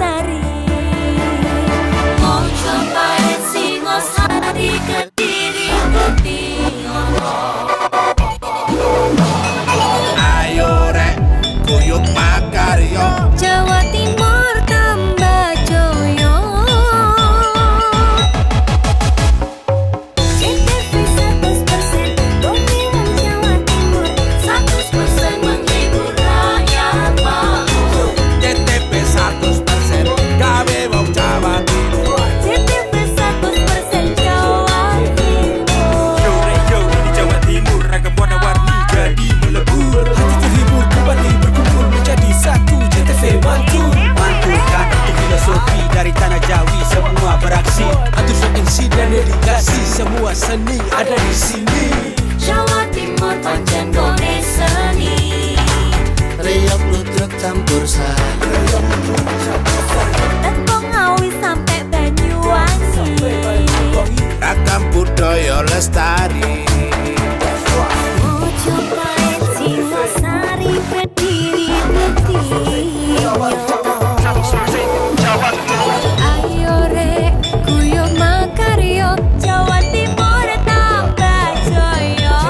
Lestari. Mau cobain Singosari, Kediri, Kediri. Ayo rek, kuyuk makaryo. Jawa Timur tambah joyo. CTV 100% Bumi Wong Jawa Timur, 100% menghibur rakyat makmur. CTP 100% gawe wong Jawa Timur. CTV 100% Jawa Timur. Yo di Jawa Timur ragam warna-warni jadi melebur. Hati terhibur kembali berkumpul menjadi satu. CTV mantu mantulkan itu filosofi dari tanah Jawi, semua beraksi atur MC dan dedikasi, semua seni ada di sini. Jawa Timur pancen gone seni. Riok ludruk campur sari. Tembung Ngawi sampai Banyuwangi. Ragam budaya lestari. Mau cobain Singosari, Kediri, Kediri. Ayo rek, guyub makaryo, Jawa Timur tambah joyo.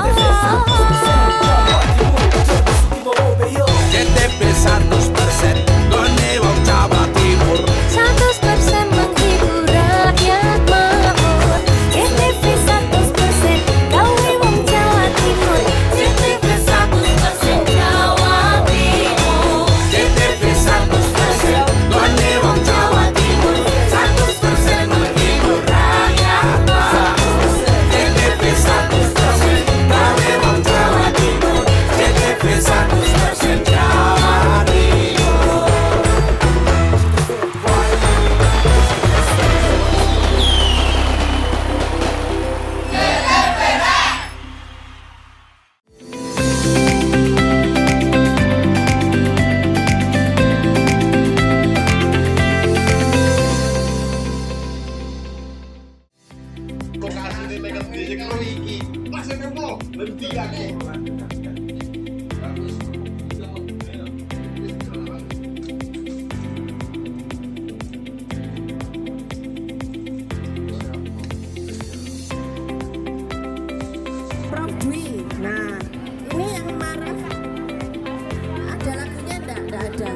CTP 100% gone wong Jawa Timur. 100% menghibur rakyat makmur. CTV 100% gawe wong Jawa Timur. CTV 100% Jawa Timur. CTP 100% gone wong Jawa Timur. 100% menghibur rakyat makmur. CTP 100% gawe wong Jawa Timur. CTP 100% Jawa Timur. Lokasi ini megang diri karo iki. Masih nemu, lebih lagi. Prof Dwi. Nah, ini yang kemarin ada lagunya enggak ada.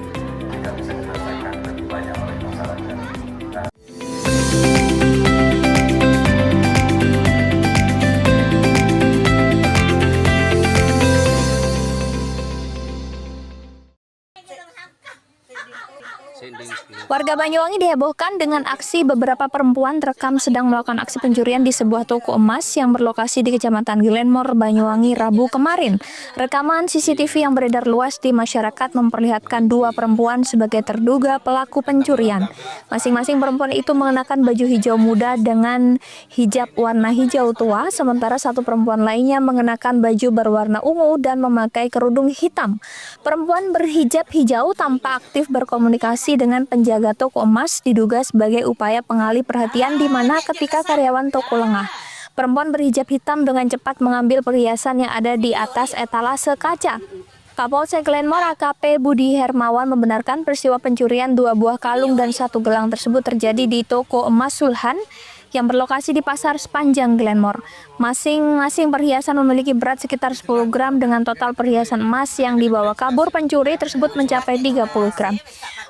Warga Banyuwangi dihebohkan dengan aksi beberapa perempuan terekam sedang melakukan aksi pencurian di sebuah toko emas yang berlokasi di Kecamatan Glenmore, Banyuwangi, Rabu kemarin. Rekaman CCTV yang beredar luas di masyarakat memperlihatkan dua perempuan sebagai terduga pelaku pencurian. Masing-masing perempuan itu mengenakan baju hijau muda dengan hijab warna hijau tua, sementara satu perempuan lainnya mengenakan baju berwarna ungu dan memakai kerudung hitam. Perempuan berhijab hijau tampak aktif berkomunikasi dengan penjaga toko emas, diduga sebagai upaya pengalih perhatian di mana ketika karyawan toko lengah. Perempuan berhijab hitam dengan cepat mengambil perhiasan yang ada di atas etalase kaca. Kapolsek Glenmore AKP Budi Hermawan membenarkan peristiwa pencurian dua buah kalung dan satu gelang tersebut terjadi di toko emas Sulhan yang berlokasi di pasar sepanjang Glenmore. Masing-masing perhiasan memiliki berat sekitar 10 gram dengan total perhiasan emas yang dibawa kabur pencuri tersebut mencapai 30 gram.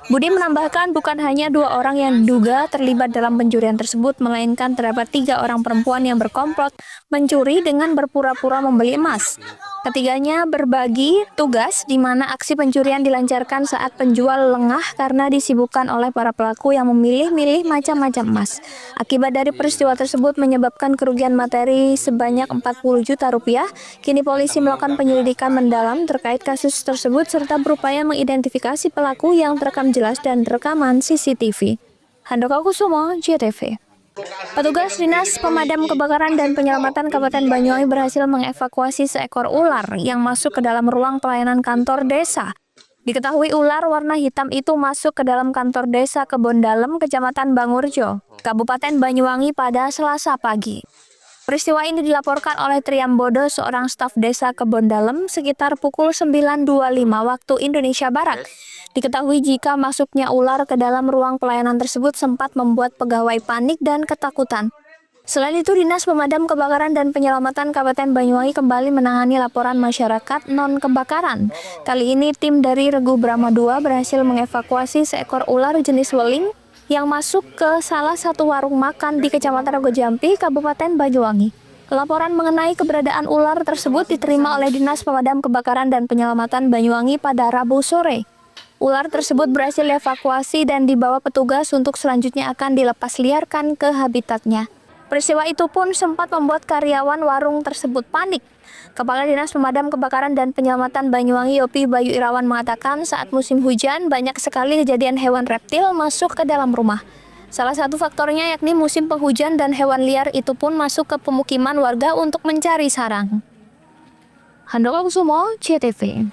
Budi menambahkan bukan hanya dua orang yang diduga terlibat dalam pencurian tersebut, melainkan terdapat 3 orang perempuan yang berkomplot mencuri dengan berpura-pura membeli emas. Ketiganya berbagi tugas di mana aksi pencurian dilancarkan saat penjual lengah karena disibukkan oleh para pelaku yang memilih-milih macam-macam emas. Akibat dari peristiwa tersebut menyebabkan kerugian materi sebanyak 40 juta rupiah. Kini polisi melakukan penyelidikan mendalam terkait kasus tersebut serta berupaya mengidentifikasi pelaku yang terekam jelas dan rekaman CCTV. Handoko Kusumo, JTV. Petugas Dinas Pemadam Kebakaran dan Penyelamatan Kabupaten Banyuwangi berhasil mengevakuasi seekor ular yang masuk ke dalam ruang pelayanan kantor desa. Diketahui ular warna hitam itu masuk ke dalam kantor desa Kebon Dalem, Kecamatan Bangurjo, Kabupaten Banyuwangi pada Selasa pagi. Peristiwa ini dilaporkan oleh Triambodo, seorang staf desa Kebondalem, sekitar pukul 9.25 waktu Indonesia Barat. Diketahui jika masuknya ular ke dalam ruang pelayanan tersebut sempat membuat pegawai panik dan ketakutan. Selain itu, Dinas Pemadam Kebakaran dan Penyelamatan Kabupaten Banyuwangi kembali menangani laporan masyarakat non-kebakaran. Kali ini tim dari Regu Brahma II berhasil mengevakuasi seekor ular jenis weling yang masuk ke salah satu warung makan di Kecamatan Rogojampi, Kabupaten Banyuwangi. Laporan mengenai keberadaan ular tersebut diterima oleh Dinas Pemadam Kebakaran dan Penyelamatan Banyuwangi pada Rabu sore. Ular tersebut berhasil dievakuasi dan dibawa petugas untuk selanjutnya akan dilepas liarkan ke habitatnya. Peristiwa itu pun sempat membuat karyawan warung tersebut panik. Kepala Dinas Pemadam Kebakaran dan Penyelamatan Banyuwangi Yopi Bayu Irawan mengatakan saat musim hujan banyak sekali kejadian hewan reptil masuk ke dalam rumah. Salah satu faktornya yakni musim penghujan dan hewan liar itu pun masuk ke pemukiman warga untuk mencari sarang. Handoko Kusumo, CTV.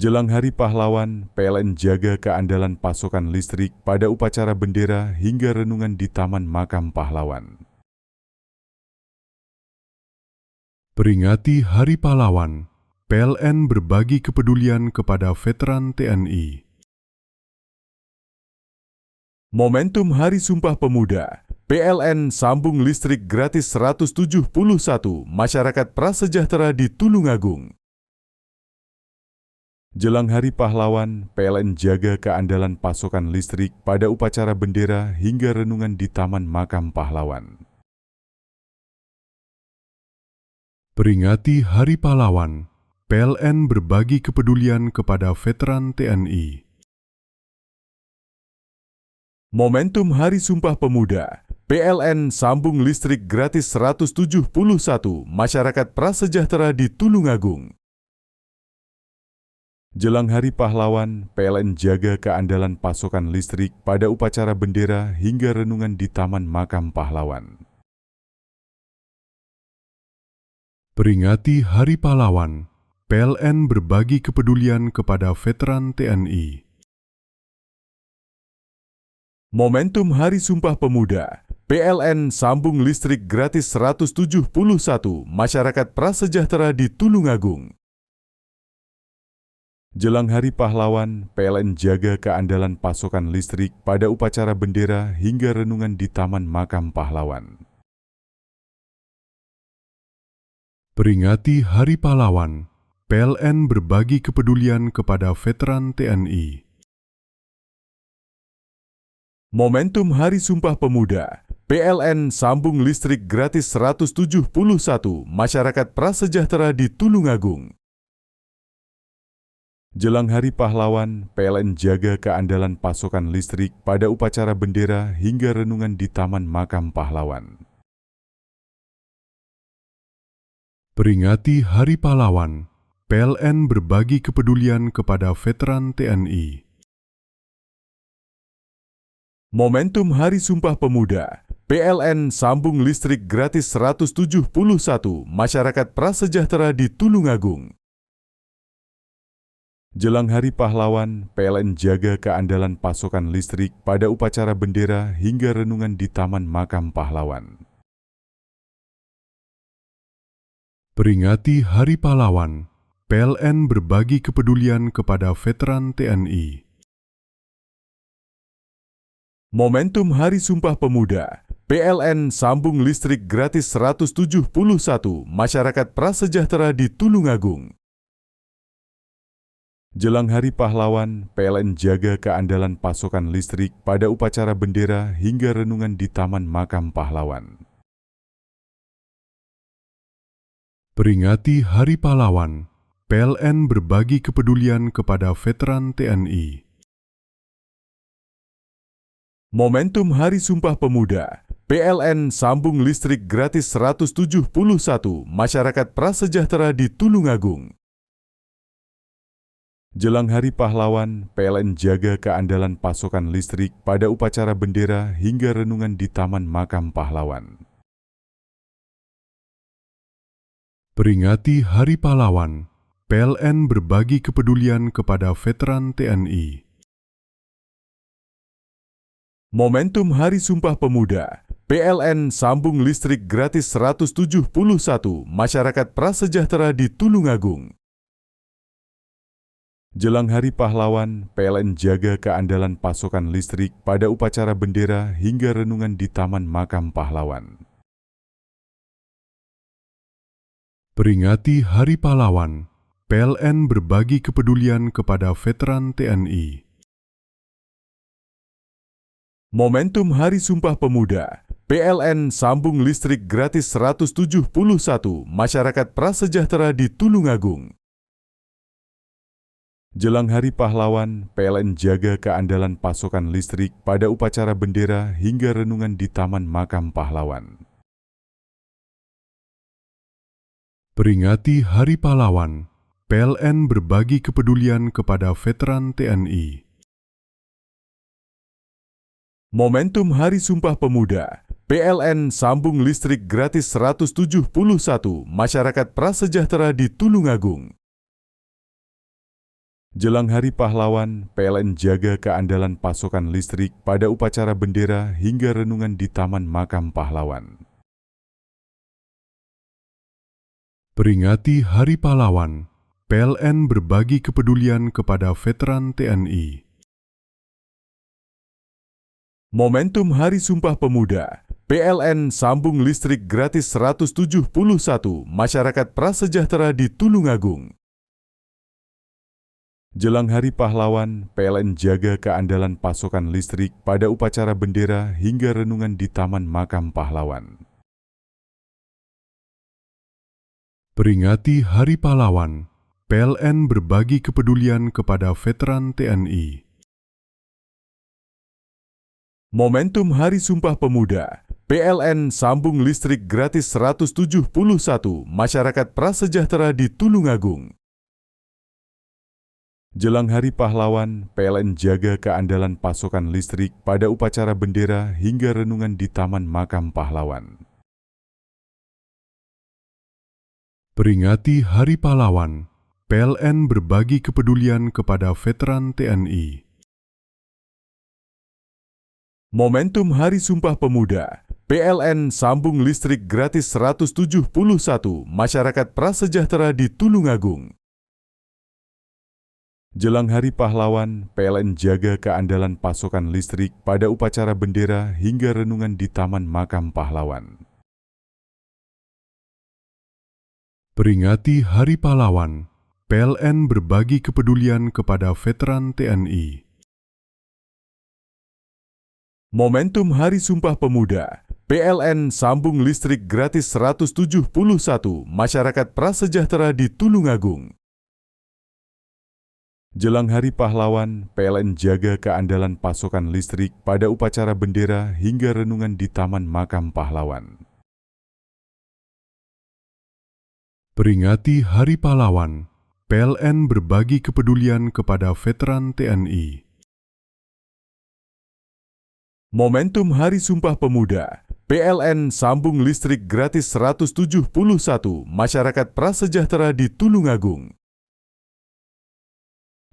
Jelang Hari Pahlawan, PLN jaga keandalan pasokan listrik pada upacara bendera hingga renungan di Taman Makam Pahlawan. Peringati Hari Pahlawan, PLN berbagi kepedulian kepada veteran TNI. Momentum Hari Sumpah Pemuda, PLN sambung listrik gratis 171 masyarakat prasejahtera di Tulungagung. Jelang Hari Pahlawan, PLN jaga keandalan pasokan listrik pada upacara bendera hingga renungan di Taman Makam Pahlawan. Peringati Hari Pahlawan, PLN berbagi kepedulian kepada veteran TNI. Momentum Hari Sumpah Pemuda, PLN sambung listrik gratis 171 masyarakat prasejahtera di Tulungagung. Jelang Hari Pahlawan, PLN jaga keandalan pasokan listrik pada upacara bendera hingga renungan di Taman Makam Pahlawan. Peringati Hari Pahlawan, PLN berbagi kepedulian kepada veteran TNI. Momentum Hari Sumpah Pemuda, PLN sambung listrik gratis 171 masyarakat prasejahtera di Tulungagung. Jelang Hari Pahlawan, PLN jaga keandalan pasokan listrik pada upacara bendera hingga renungan di Taman Makam Pahlawan. Peringati Hari Pahlawan, PLN berbagi kepedulian kepada veteran TNI. Momentum Hari Sumpah Pemuda, PLN sambung listrik gratis 171 masyarakat prasejahtera di Tulungagung. Jelang Hari Pahlawan, PLN jaga keandalan pasokan listrik pada upacara bendera hingga renungan di Taman Makam Pahlawan. Peringati Hari Pahlawan, PLN berbagi kepedulian kepada veteran TNI. Momentum Hari Sumpah Pemuda, PLN sambung listrik gratis 171 masyarakat prasejahtera di Tulungagung. Jelang Hari Pahlawan, PLN jaga keandalan pasokan listrik pada upacara bendera hingga renungan di Taman Makam Pahlawan. Peringati Hari Pahlawan, PLN berbagi kepedulian kepada veteran TNI. Momentum Hari Sumpah Pemuda, PLN sambung listrik gratis 171 masyarakat prasejahtera di Tulungagung. Jelang Hari Pahlawan, PLN jaga keandalan pasokan listrik pada upacara bendera hingga renungan di Taman Makam Pahlawan. Peringati Hari Pahlawan, PLN berbagi kepedulian kepada veteran TNI. Momentum Hari Sumpah Pemuda, PLN sambung listrik gratis 171 masyarakat prasejahtera di Tulungagung. Jelang Hari Pahlawan, PLN jaga keandalan pasokan listrik pada upacara bendera hingga renungan di Taman Makam Pahlawan. Peringati Hari Pahlawan, PLN berbagi kepedulian kepada veteran TNI. Momentum Hari Sumpah Pemuda, PLN sambung listrik gratis 171 masyarakat prasejahtera di Tulungagung. Jelang Hari Pahlawan, PLN jaga keandalan pasokan listrik pada upacara bendera hingga renungan di Taman Makam Pahlawan. Peringati Hari Pahlawan, PLN berbagi kepedulian kepada veteran TNI. Momentum Hari Sumpah Pemuda, PLN sambung listrik gratis 171 masyarakat prasejahtera di Tulungagung. Jelang Hari Pahlawan, PLN jaga keandalan pasokan listrik pada upacara bendera hingga renungan di Taman Makam Pahlawan. Peringati Hari Pahlawan, PLN berbagi kepedulian kepada veteran TNI. Momentum Hari Sumpah Pemuda, PLN sambung listrik gratis 171 masyarakat prasejahtera di Tulungagung. Jelang Hari Pahlawan, PLN jaga keandalan pasokan listrik pada upacara bendera hingga renungan di Taman Makam Pahlawan. Peringati Hari Pahlawan, PLN berbagi kepedulian kepada veteran TNI. Momentum Hari Sumpah Pemuda, PLN sambung listrik gratis 171 masyarakat prasejahtera di Tulungagung. Jelang Hari Pahlawan, PLN jaga keandalan pasokan listrik pada upacara bendera hingga renungan di Taman Makam Pahlawan. Peringati Hari Pahlawan, PLN berbagi kepedulian kepada veteran TNI. Momentum Hari Sumpah Pemuda, PLN sambung listrik gratis 171 masyarakat prasejahtera di Tulungagung. Jelang Hari Pahlawan, PLN jaga keandalan pasokan listrik pada upacara bendera hingga renungan di Taman Makam Pahlawan. Peringati Hari Pahlawan, PLN berbagi kepedulian kepada veteran TNI. Momentum Hari Sumpah Pemuda, PLN sambung listrik gratis 171 masyarakat prasejahtera di Tulungagung. Jelang Hari Pahlawan, PLN jaga keandalan pasokan listrik pada upacara bendera hingga renungan di Taman Makam Pahlawan. Peringati Hari Pahlawan, PLN berbagi kepedulian kepada veteran TNI. Momentum Hari Sumpah Pemuda, PLN sambung listrik gratis 171 masyarakat prasejahtera di Tulungagung. Jelang Hari Pahlawan, PLN jaga keandalan pasokan listrik pada upacara bendera hingga renungan di Taman Makam Pahlawan. Peringati Hari Pahlawan, PLN berbagi kepedulian kepada veteran TNI. Momentum Hari Sumpah Pemuda, PLN sambung listrik gratis 171 masyarakat prasejahtera di Tulungagung.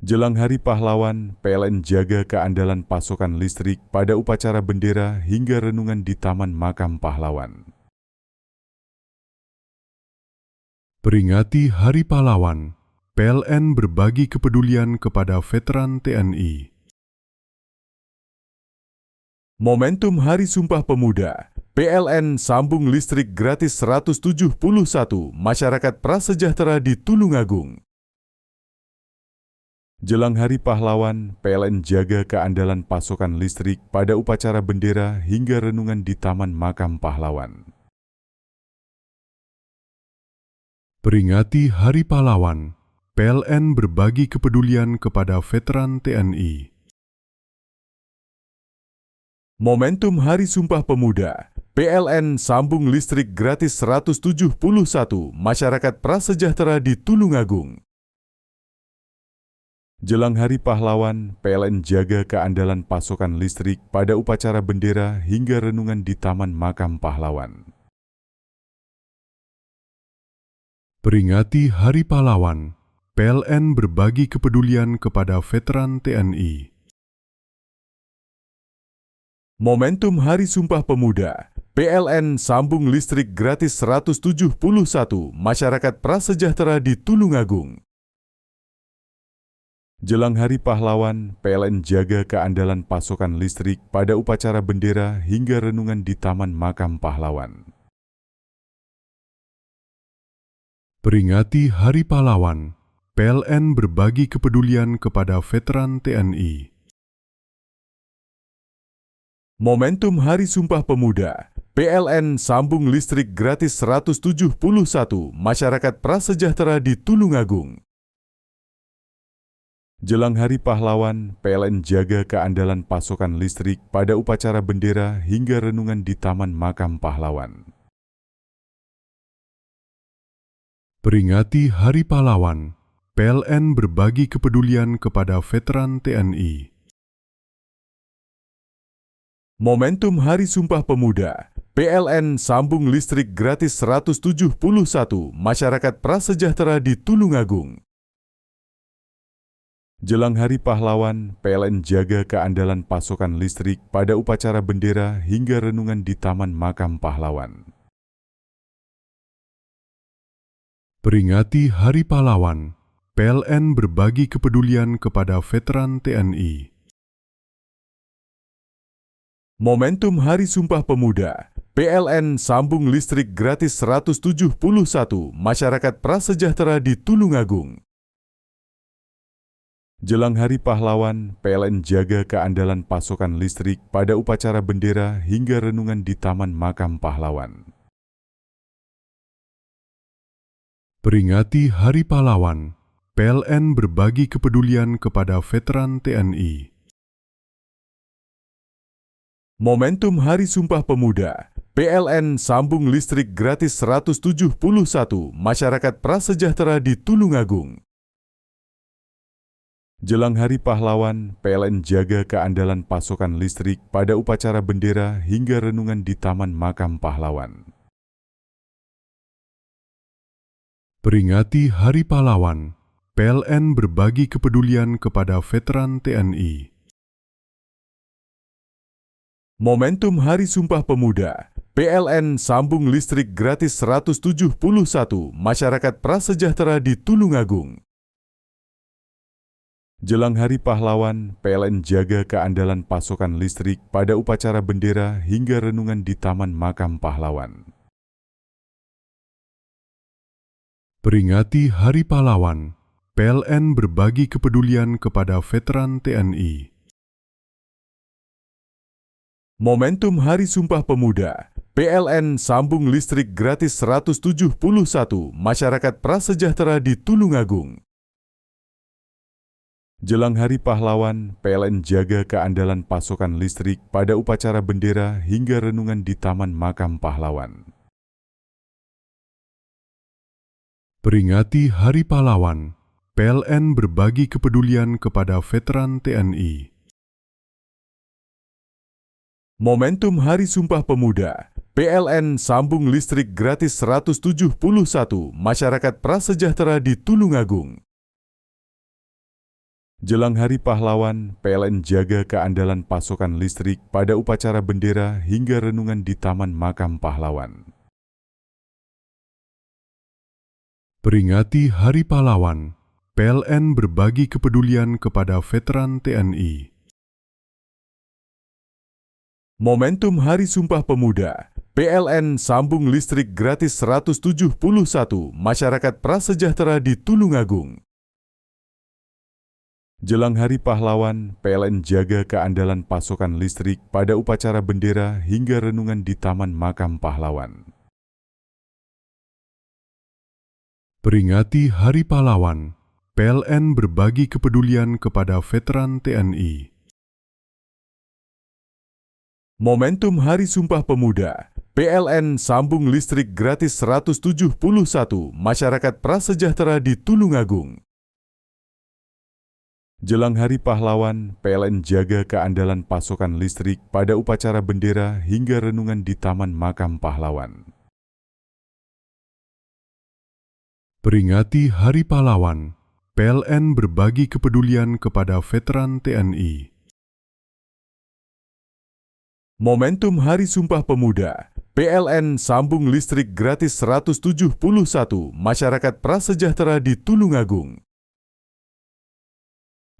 Jelang Hari Pahlawan, PLN jaga keandalan pasokan listrik pada upacara bendera hingga renungan di Taman Makam Pahlawan. Peringati Hari Pahlawan, PLN berbagi kepedulian kepada veteran TNI. Momentum Hari Sumpah Pemuda, PLN sambung listrik gratis 171 masyarakat prasejahtera di Tulungagung. Jelang Hari Pahlawan, PLN jaga keandalan pasokan listrik pada upacara bendera hingga renungan di Taman Makam Pahlawan. Peringati Hari Pahlawan, PLN berbagi kepedulian kepada veteran TNI. Momentum Hari Sumpah Pemuda, PLN sambung listrik gratis 171 masyarakat prasejahtera di Tulungagung. Jelang Hari Pahlawan, PLN jaga keandalan pasokan listrik pada upacara bendera hingga renungan di Taman Makam Pahlawan. Peringati Hari Pahlawan, PLN berbagi kepedulian kepada veteran TNI. Momentum Hari Sumpah Pemuda, PLN sambung listrik gratis 171 masyarakat prasejahtera di Tulungagung. Jelang Hari Pahlawan, PLN jaga keandalan pasokan listrik pada upacara bendera hingga renungan di Taman Makam Pahlawan. Peringati Hari Pahlawan, PLN berbagi kepedulian kepada veteran TNI. Momentum Hari Sumpah Pemuda, PLN sambung listrik gratis 171 masyarakat prasejahtera di Tulungagung. Jelang Hari Pahlawan, PLN jaga keandalan pasokan listrik pada upacara bendera hingga renungan di Taman Makam Pahlawan. Peringati Hari Pahlawan, PLN berbagi kepedulian kepada veteran TNI. Momentum Hari Sumpah Pemuda, PLN sambung listrik gratis 171 masyarakat prasejahtera di Tulungagung. Jelang Hari Pahlawan, PLN jaga keandalan pasokan listrik pada upacara bendera hingga renungan di Taman Makam Pahlawan. Peringati Hari Pahlawan, PLN berbagi kepedulian kepada veteran TNI. Momentum Hari Sumpah Pemuda, PLN sambung listrik gratis 171 masyarakat prasejahtera di Tulungagung. Jelang Hari Pahlawan, PLN jaga keandalan pasokan listrik pada upacara bendera hingga renungan di Taman Makam Pahlawan. Peringati Hari Pahlawan, PLN berbagi kepedulian kepada veteran TNI. Momentum Hari Sumpah Pemuda, PLN sambung listrik gratis 171 masyarakat prasejahtera di Tulungagung. Jelang Hari Pahlawan, PLN jaga keandalan pasokan listrik pada upacara bendera hingga renungan di Taman Makam Pahlawan. Peringati Hari Pahlawan, PLN berbagi kepedulian kepada veteran TNI. Momentum Hari Sumpah Pemuda, PLN sambung listrik gratis 171 masyarakat prasejahtera di Tulungagung. Jelang Hari Pahlawan, PLN jaga keandalan pasokan listrik pada upacara bendera hingga renungan di Taman Makam Pahlawan. Peringati Hari Pahlawan, PLN berbagi kepedulian kepada veteran TNI. Momentum Hari Sumpah Pemuda, PLN sambung listrik gratis 171 masyarakat prasejahtera di Tulungagung. Jelang Hari Pahlawan, PLN jaga keandalan pasokan listrik pada upacara bendera hingga renungan di Taman Makam Pahlawan. Peringati Hari Pahlawan, PLN berbagi kepedulian kepada veteran TNI. Momentum Hari Sumpah Pemuda, PLN sambung listrik gratis 171 masyarakat prasejahtera di Tulungagung. Jelang Hari Pahlawan, PLN jaga keandalan pasokan listrik pada upacara bendera hingga renungan di Taman Makam Pahlawan. Peringati Hari Pahlawan, PLN berbagi kepedulian kepada veteran TNI. Momentum Hari Sumpah Pemuda, PLN sambung listrik gratis 171 masyarakat prasejahtera di Tulungagung. Jelang Hari Pahlawan, PLN jaga keandalan pasokan listrik pada upacara bendera hingga renungan di Taman Makam Pahlawan. Peringati Hari Pahlawan, PLN berbagi kepedulian kepada veteran TNI. Momentum Hari Sumpah Pemuda, PLN sambung listrik gratis 171 masyarakat prasejahtera di Tulungagung. Jelang Hari Pahlawan, PLN jaga keandalan pasokan listrik pada upacara bendera hingga renungan di Taman Makam Pahlawan. Peringati Hari Pahlawan, PLN berbagi kepedulian kepada veteran TNI. Momentum Hari Sumpah Pemuda, PLN sambung listrik gratis 171 masyarakat prasejahtera di Tulungagung.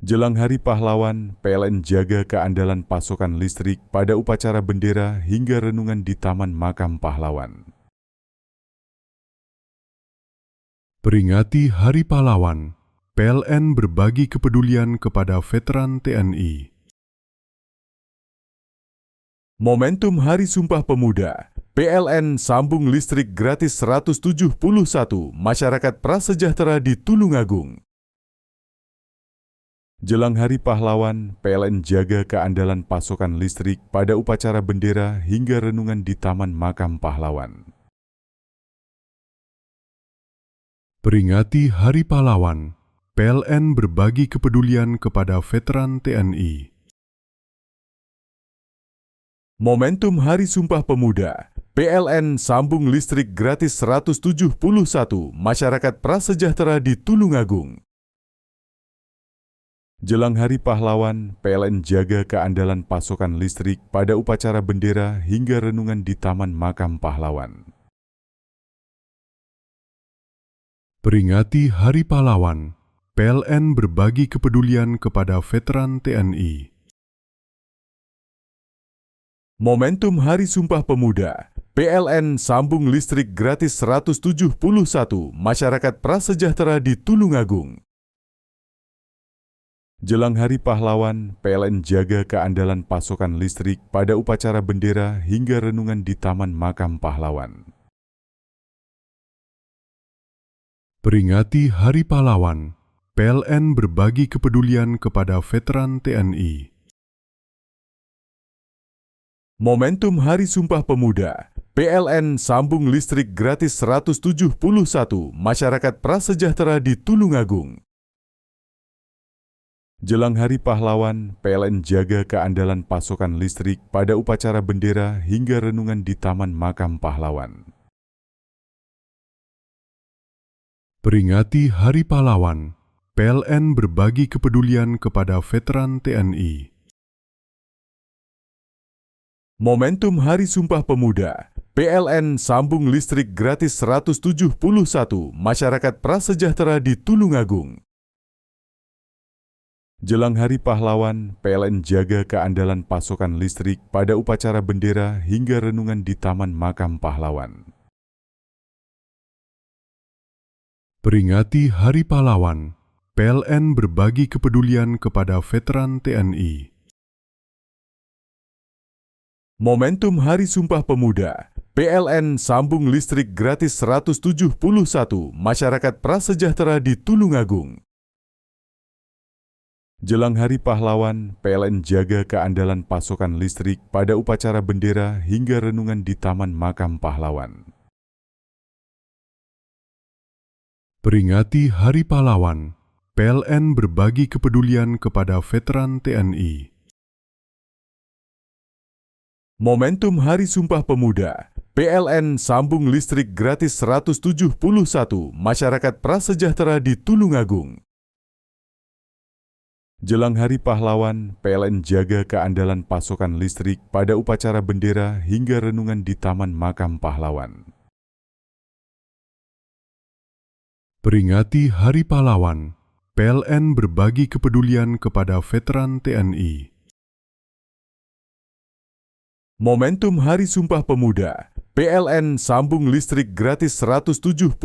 Jelang Hari Pahlawan, PLN jaga keandalan pasokan listrik pada upacara bendera hingga renungan di Taman Makam Pahlawan. Peringati Hari Pahlawan, PLN berbagi kepedulian kepada veteran TNI. Momentum Hari Sumpah Pemuda, PLN sambung listrik gratis 171 masyarakat prasejahtera di Tulungagung. Jelang Hari Pahlawan, PLN jaga keandalan pasokan listrik pada upacara bendera hingga renungan di Taman Makam Pahlawan. Peringati Hari Pahlawan, PLN berbagi kepedulian kepada veteran TNI. Momentum Hari Sumpah Pemuda, PLN sambung listrik gratis 171 masyarakat prasejahtera di Tulungagung. Jelang Hari Pahlawan, PLN jaga keandalan pasokan listrik pada upacara bendera hingga renungan di Taman Makam Pahlawan. Peringati Hari Pahlawan, PLN berbagi kepedulian kepada veteran TNI. Momentum Hari Sumpah Pemuda, PLN sambung listrik gratis 171 masyarakat prasejahtera di Tulungagung. Jelang Hari Pahlawan, PLN jaga keandalan pasokan listrik pada upacara bendera hingga renungan di Taman Makam Pahlawan. Peringati Hari Pahlawan, PLN berbagi kepedulian kepada veteran TNI. Momentum Hari Sumpah Pemuda, PLN sambung listrik gratis 171 masyarakat prasejahtera di Tulungagung. Jelang Hari Pahlawan, PLN jaga keandalan pasokan listrik pada upacara bendera hingga renungan di Taman Makam Pahlawan. Peringati Hari Pahlawan, PLN berbagi kepedulian kepada veteran TNI. Momentum Hari Sumpah Pemuda, PLN sambung listrik gratis 171 masyarakat prasejahtera di Tulungagung. Jelang Hari Pahlawan, PLN jaga keandalan pasokan listrik pada upacara bendera hingga renungan di Taman Makam Pahlawan. Peringati Hari Pahlawan, PLN berbagi kepedulian kepada veteran TNI. Momentum Hari Sumpah Pemuda, PLN sambung listrik gratis 171 masyarakat prasejahtera di Tulungagung. Jelang Hari Pahlawan, PLN jaga keandalan pasokan listrik pada upacara bendera hingga renungan di Taman Makam Pahlawan. Peringati Hari Pahlawan, PLN berbagi kepedulian kepada veteran TNI. Momentum Hari Sumpah Pemuda, PLN sambung listrik gratis 171 masyarakat prasejahtera di Tulungagung. Jelang Hari Pahlawan, PLN jaga keandalan pasokan listrik pada upacara bendera hingga renungan di Taman Makam Pahlawan. Peringati Hari Pahlawan, PLN berbagi kepedulian kepada veteran TNI. Momentum Hari Sumpah Pemuda, PLN sambung listrik gratis 171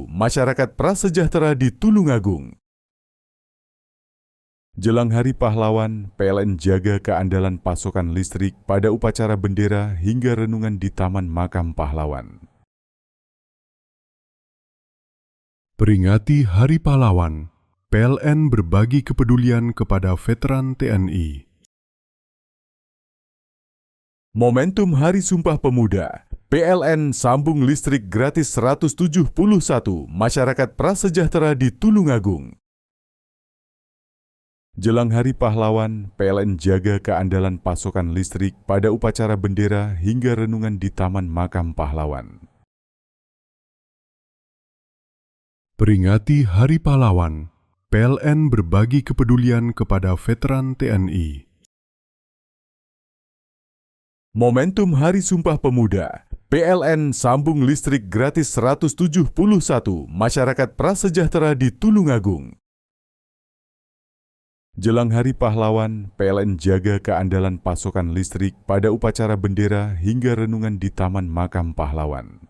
masyarakat prasejahtera di Tulungagung. Jelang Hari Pahlawan, PLN jaga keandalan pasokan listrik pada upacara bendera hingga renungan di Taman Makam Pahlawan. Peringati Hari Pahlawan, PLN berbagi kepedulian kepada veteran TNI. Momentum Hari Sumpah Pemuda, PLN sambung listrik gratis 171 masyarakat prasejahtera di Tulungagung. Jelang Hari Pahlawan, PLN jaga keandalan pasokan listrik pada upacara bendera hingga renungan di Taman Makam Pahlawan. Peringati Hari Pahlawan, PLN berbagi kepedulian kepada veteran TNI. Momentum Hari Sumpah Pemuda, PLN sambung listrik gratis 171 masyarakat prasejahtera di Tulungagung. Jelang Hari Pahlawan, PLN jaga keandalan pasokan listrik pada upacara bendera hingga renungan di Taman Makam Pahlawan.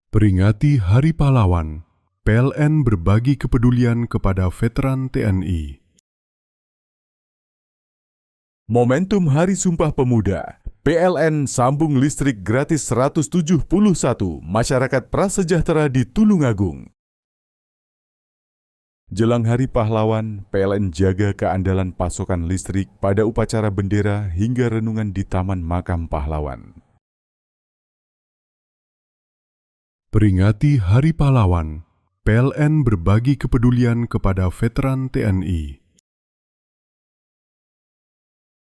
Peringati Hari Pahlawan, PLN berbagi kepedulian kepada veteran TNI. Momentum Hari Sumpah Pemuda, PLN sambung listrik gratis 171 masyarakat prasejahtera di Tulungagung. Jelang Hari Pahlawan, PLN jaga keandalan pasokan listrik pada upacara bendera hingga renungan di Taman Makam Pahlawan. Peringati Hari Pahlawan, PLN berbagi kepedulian kepada veteran TNI.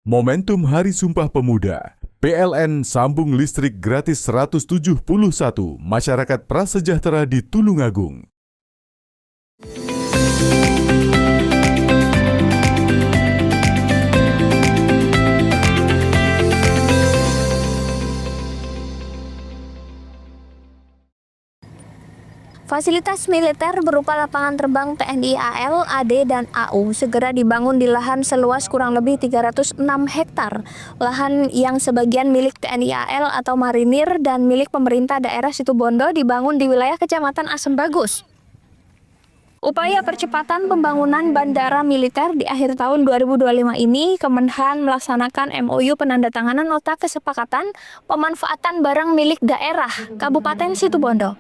Momentum Hari Sumpah Pemuda, PLN sambung listrik gratis 171 masyarakat prasejahtera di Tulungagung. Fasilitas militer berupa lapangan terbang TNI AL, AD, dan AU segera dibangun di lahan seluas kurang lebih 306 hektar. Lahan yang sebagian milik TNI AL atau marinir dan milik pemerintah daerah Situbondo dibangun di wilayah Kecamatan Asem Bagus. Upaya percepatan pembangunan bandara militer di akhir tahun 2025 ini, Kemenhan melaksanakan MOU penandatanganan nota kesepakatan pemanfaatan barang milik daerah Kabupaten Situbondo.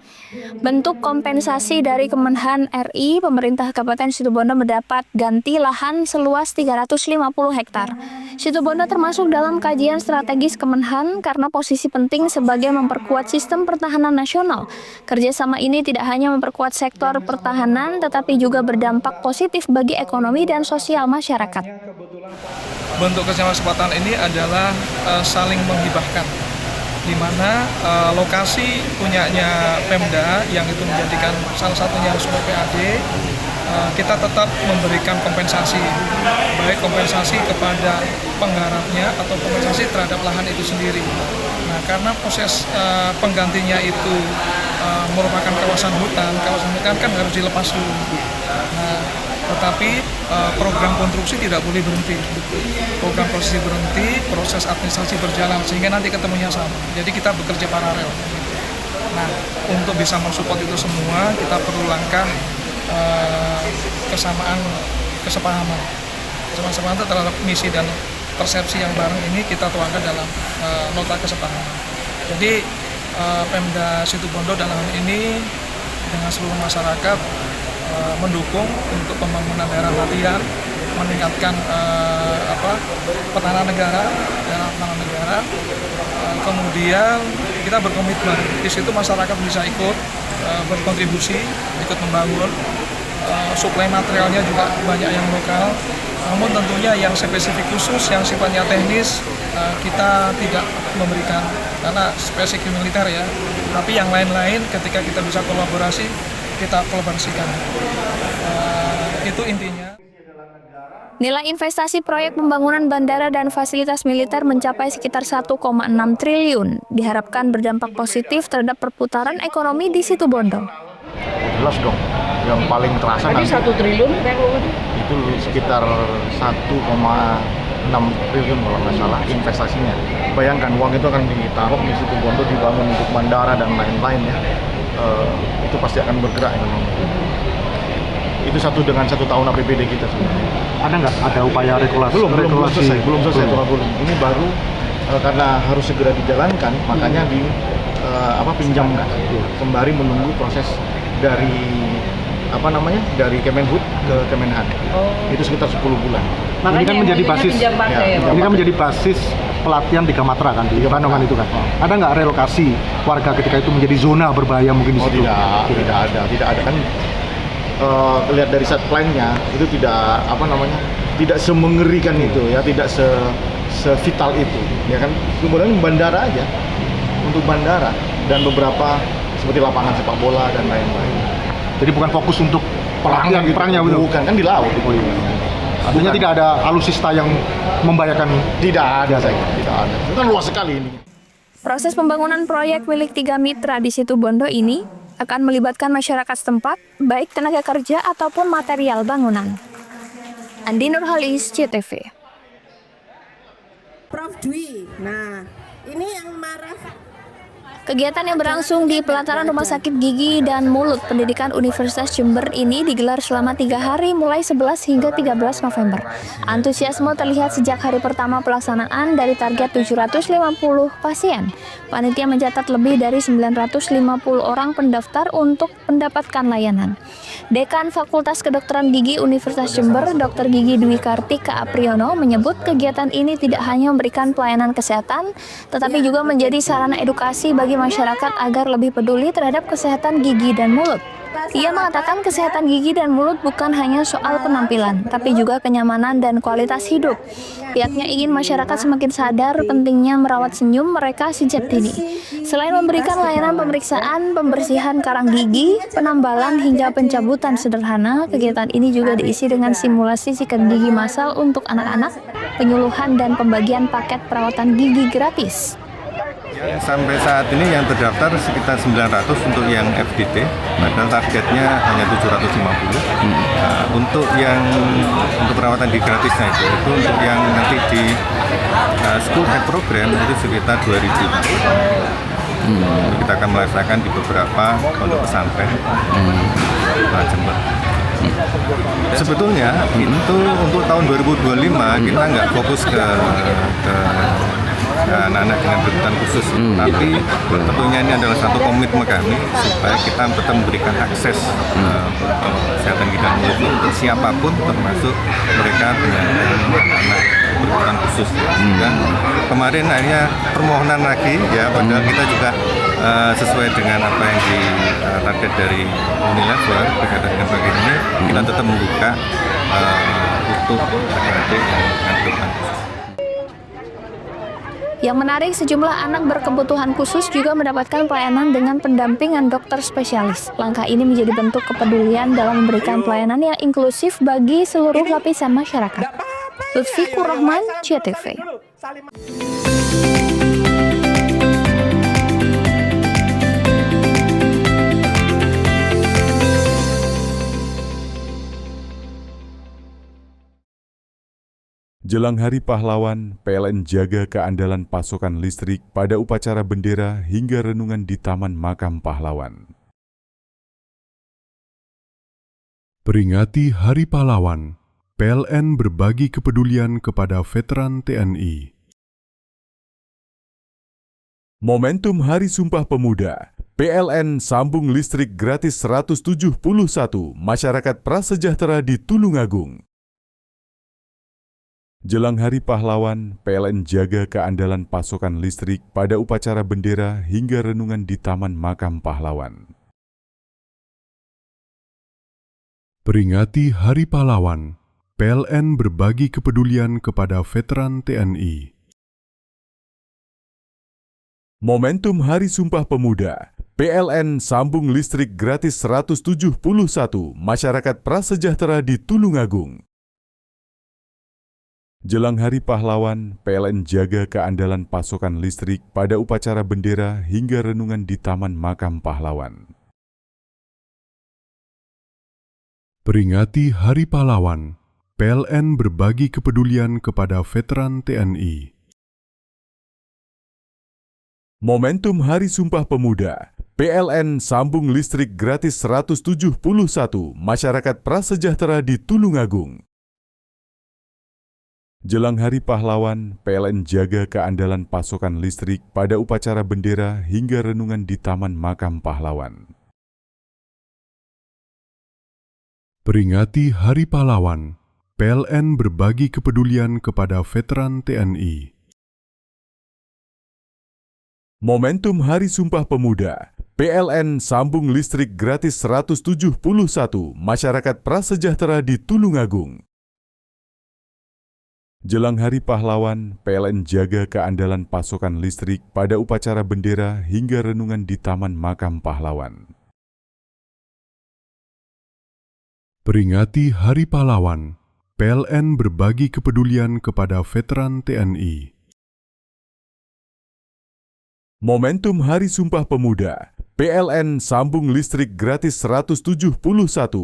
Bentuk kompensasi dari Kemenhan RI, pemerintah Kabupaten Situbondo mendapat ganti lahan seluas 350 hektar. Situbondo termasuk dalam kajian strategis Kemenhan karena posisi penting sebagai memperkuat sistem pertahanan nasional. Kerjasama ini tidak hanya memperkuat sektor pertahanan, tetapi juga berdampak positif bagi ekonomi dan sosial masyarakat. Bentuk kesepakatan ini adalah saling menghibahkan, di mana lokasi punyanya Pemda yang itu menjadikan salah satunya sumber PAD, kita tetap memberikan kompensasi, baik kompensasi kepada penggarapnya atau kompensasi terhadap lahan itu sendiri. Nah, karena proses penggantinya itu merupakan kawasan hutan kan harus dilepas dulu. Nah, tetapi program konstruksi tidak boleh berhenti. Program konstruksi berhenti, proses administrasi berjalan sehingga nanti ketemunya sama. Jadi kita bekerja paralel. Nah, untuk bisa mensupport itu semua, kita perlu langkah kesepahaman terhadap misi dan persepsi yang bareng ini kita tuangkan dalam nota kesepahaman. Jadi Pemda Situbondo dalam hal ini dengan seluruh masyarakat mendukung untuk pembangunan daerah latihan, meningkatkan pertahanan negara, kemudian kita berkomitmen di situ masyarakat bisa ikut berkontribusi, ikut membangun. Suplai materialnya juga banyak yang lokal, namun tentunya yang spesifik khusus, yang sifatnya teknis kita tidak memberikan karena spesifik militer ya. Tapi yang lain-lain ketika kita bisa kolaborasi, kita kolaborasikan. Itu intinya. Nilai investasi proyek pembangunan bandara dan fasilitas militer mencapai sekitar 1,6 triliun. Diharapkan berdampak positif terhadap perputaran ekonomi di Situbondo. Jelas dong, yang paling terasa nanti 1 triliun itu sekitar 1,6 triliun kalau nggak salah investasinya. Bayangkan uang itu akan ditaruh di Situbondo, dibangun untuk bandara dan lain-lain ya. Itu pasti akan bergerak ekonomi. Itu dengan 1 tahun APBD kita sebenarnya. Ada nggak ada upaya regulasi? Belum selesai. Ini baru karena harus segera dijalankan, makanya pinjamkan sembari menunggu proses dari dari Kemenhub ke Kemenhan. Itu sekitar 10 bulan. Makanya ini kan menjadi basis ini kan menjadi basis pelatihan 3 Matra kan di Bandungan itu kan. Ada nggak relokasi warga ketika itu menjadi zona berbahaya mungkin di situ? Tidak ada kan. Lihat dari set plan-nya itu tidak semengerikan itu ya, tidak sevital itu ya kan. Kemudian bandara aja, untuk bandara dan beberapa seperti lapangan sepak bola dan lain-lain. Jadi bukan fokus untuk perangnya betul? Bukan, kan di laut. Oh, iya. Artinya tidak ada alutsista yang membahayakan? Tidak ada, saya kira. Tidak ada. Itu kan luas sekali ini. Proses pembangunan proyek milik 3 mitra di Situbondo ini akan melibatkan masyarakat setempat, baik tenaga kerja ataupun material bangunan. Andi Nurhalis, CTV. Prof Dwi. Nah, ini yang marah. Kegiatan yang berlangsung di pelataran Rumah Sakit Gigi dan Mulut Pendidikan Universitas Jember ini digelar selama 3 hari mulai 11 hingga 13 November. Antusiasme terlihat sejak hari pertama pelaksanaan dari target 750 pasien. Panitia mencatat lebih dari 950 orang pendaftar untuk mendapatkan layanan. Dekan Fakultas Kedokteran Gigi Universitas Jember, Dr. Gigi Dwi Kartika Apriyono menyebut kegiatan ini tidak hanya memberikan pelayanan kesehatan, tetapi juga menjadi sarana edukasi bagi masyarakat agar lebih peduli terhadap kesehatan gigi dan mulut. Ia mengatakan kesehatan gigi dan mulut bukan hanya soal penampilan, tapi juga kenyamanan dan kualitas hidup. Pihaknya ingin masyarakat semakin sadar pentingnya merawat senyum mereka sejak dini. Selain memberikan layanan pemeriksaan, pembersihan karang gigi, penambalan hingga pencabutan sederhana, kegiatan ini juga diisi dengan simulasi sikat gigi massal untuk anak-anak, penyuluhan dan pembagian paket perawatan gigi gratis. Sampai saat ini yang terdaftar sekitar 900 untuk yang FDT, padahal targetnya hanya 750. Untuk perawatan di gratisnya itu untuk yang nanti di school health program itu sekitar 2000. Kita akan melaksanakan di beberapa pondok pesantren Jember. Sebetulnya itu untuk tahun 2025 kita nggak fokus ke anak-anak dengan kebutuhan khusus, tapi tentunya ini adalah satu komitmen kami supaya kita tetap memberikan akses kesehatan gigi dan mulut untuk siapapun, termasuk mereka penyandang anak berkebutuhan khusus. Dan kemarin akhirnya permohonan lagi ya, padahal kita juga sesuai dengan apa yang di target dari Unilever berkaitan dengan bagian ini, kita tetap membuka untuk adik-adik yang dengan kebutuhan khusus. Yang menarik, sejumlah anak berkebutuhan khusus juga mendapatkan pelayanan dengan pendampingan dokter spesialis. Langkah ini menjadi bentuk kepedulian dalam memberikan pelayanan yang inklusif bagi seluruh lapisan masyarakat. Lutfi Kurrahman, CTV. Jelang Hari Pahlawan, PLN jaga keandalan pasokan listrik pada upacara bendera hingga renungan di Taman Makam Pahlawan. Peringati Hari Pahlawan, PLN berbagi kepedulian kepada veteran TNI. Momentum Hari Sumpah Pemuda, PLN sambung listrik gratis 171 masyarakat prasejahtera di Tulungagung. Jelang Hari Pahlawan, PLN jaga keandalan pasokan listrik pada upacara bendera hingga renungan di Taman Makam Pahlawan. Peringati Hari Pahlawan, PLN berbagi kepedulian kepada veteran TNI. Momentum Hari Sumpah Pemuda, PLN sambung listrik gratis 171 masyarakat prasejahtera di Tulungagung. Jelang Hari Pahlawan, PLN jaga keandalan pasokan listrik pada upacara bendera hingga renungan di Taman Makam Pahlawan. Peringati Hari Pahlawan, PLN berbagi kepedulian kepada veteran TNI. Momentum Hari Sumpah Pemuda, PLN sambung listrik gratis 171 masyarakat prasejahtera di Tulungagung. Jelang Hari Pahlawan, PLN jaga keandalan pasokan listrik pada upacara bendera hingga renungan di Taman Makam Pahlawan. Peringati Hari Pahlawan, PLN berbagi kepedulian kepada veteran TNI. Momentum Hari Sumpah Pemuda, PLN sambung listrik gratis 171 masyarakat prasejahtera di Tulungagung. Jelang Hari Pahlawan, PLN jaga keandalan pasokan listrik pada upacara bendera hingga renungan di Taman Makam Pahlawan. Peringati Hari Pahlawan, PLN berbagi kepedulian kepada veteran TNI. Momentum Hari Sumpah Pemuda, PLN sambung listrik gratis 171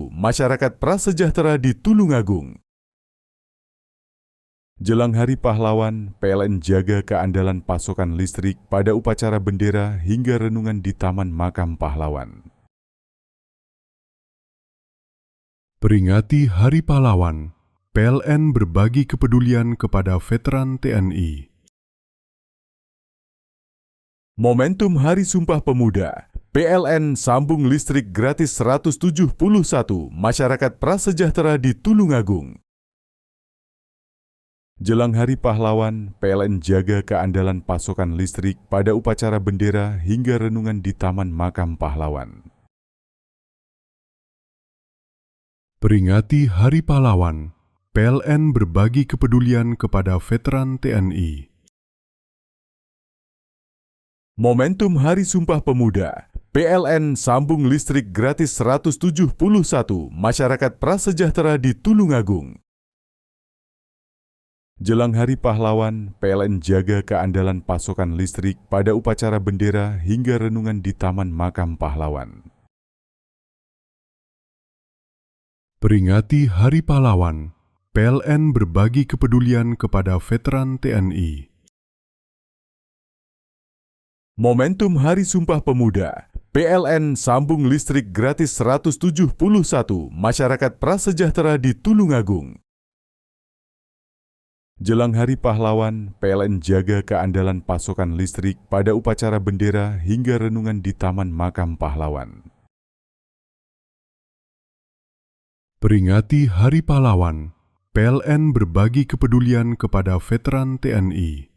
masyarakat prasejahtera di Tulungagung. Jelang Hari Pahlawan, PLN jaga keandalan pasokan listrik pada upacara bendera hingga renungan di Taman Makam Pahlawan. Peringati Hari Pahlawan, PLN berbagi kepedulian kepada veteran TNI. Momentum Hari Sumpah Pemuda, PLN sambung listrik gratis 171 masyarakat prasejahtera di Tulungagung. Jelang Hari Pahlawan, PLN jaga keandalan pasokan listrik pada upacara bendera hingga renungan di Taman Makam Pahlawan. Peringati Hari Pahlawan, PLN berbagi kepedulian kepada veteran TNI. Momentum Hari Sumpah Pemuda, PLN sambung listrik gratis 171 masyarakat prasejahtera di Tulungagung. Jelang Hari Pahlawan, PLN jaga keandalan pasokan listrik pada upacara bendera hingga renungan di Taman Makam Pahlawan. Peringati Hari Pahlawan, PLN berbagi kepedulian kepada veteran TNI. Momentum Hari Sumpah Pemuda, PLN sambung listrik gratis 171 masyarakat prasejahtera di Tulungagung. Jelang Hari Pahlawan, PLN jaga keandalan pasokan listrik pada upacara bendera hingga renungan di Taman Makam Pahlawan. Peringati Hari Pahlawan, PLN berbagi kepedulian kepada veteran TNI.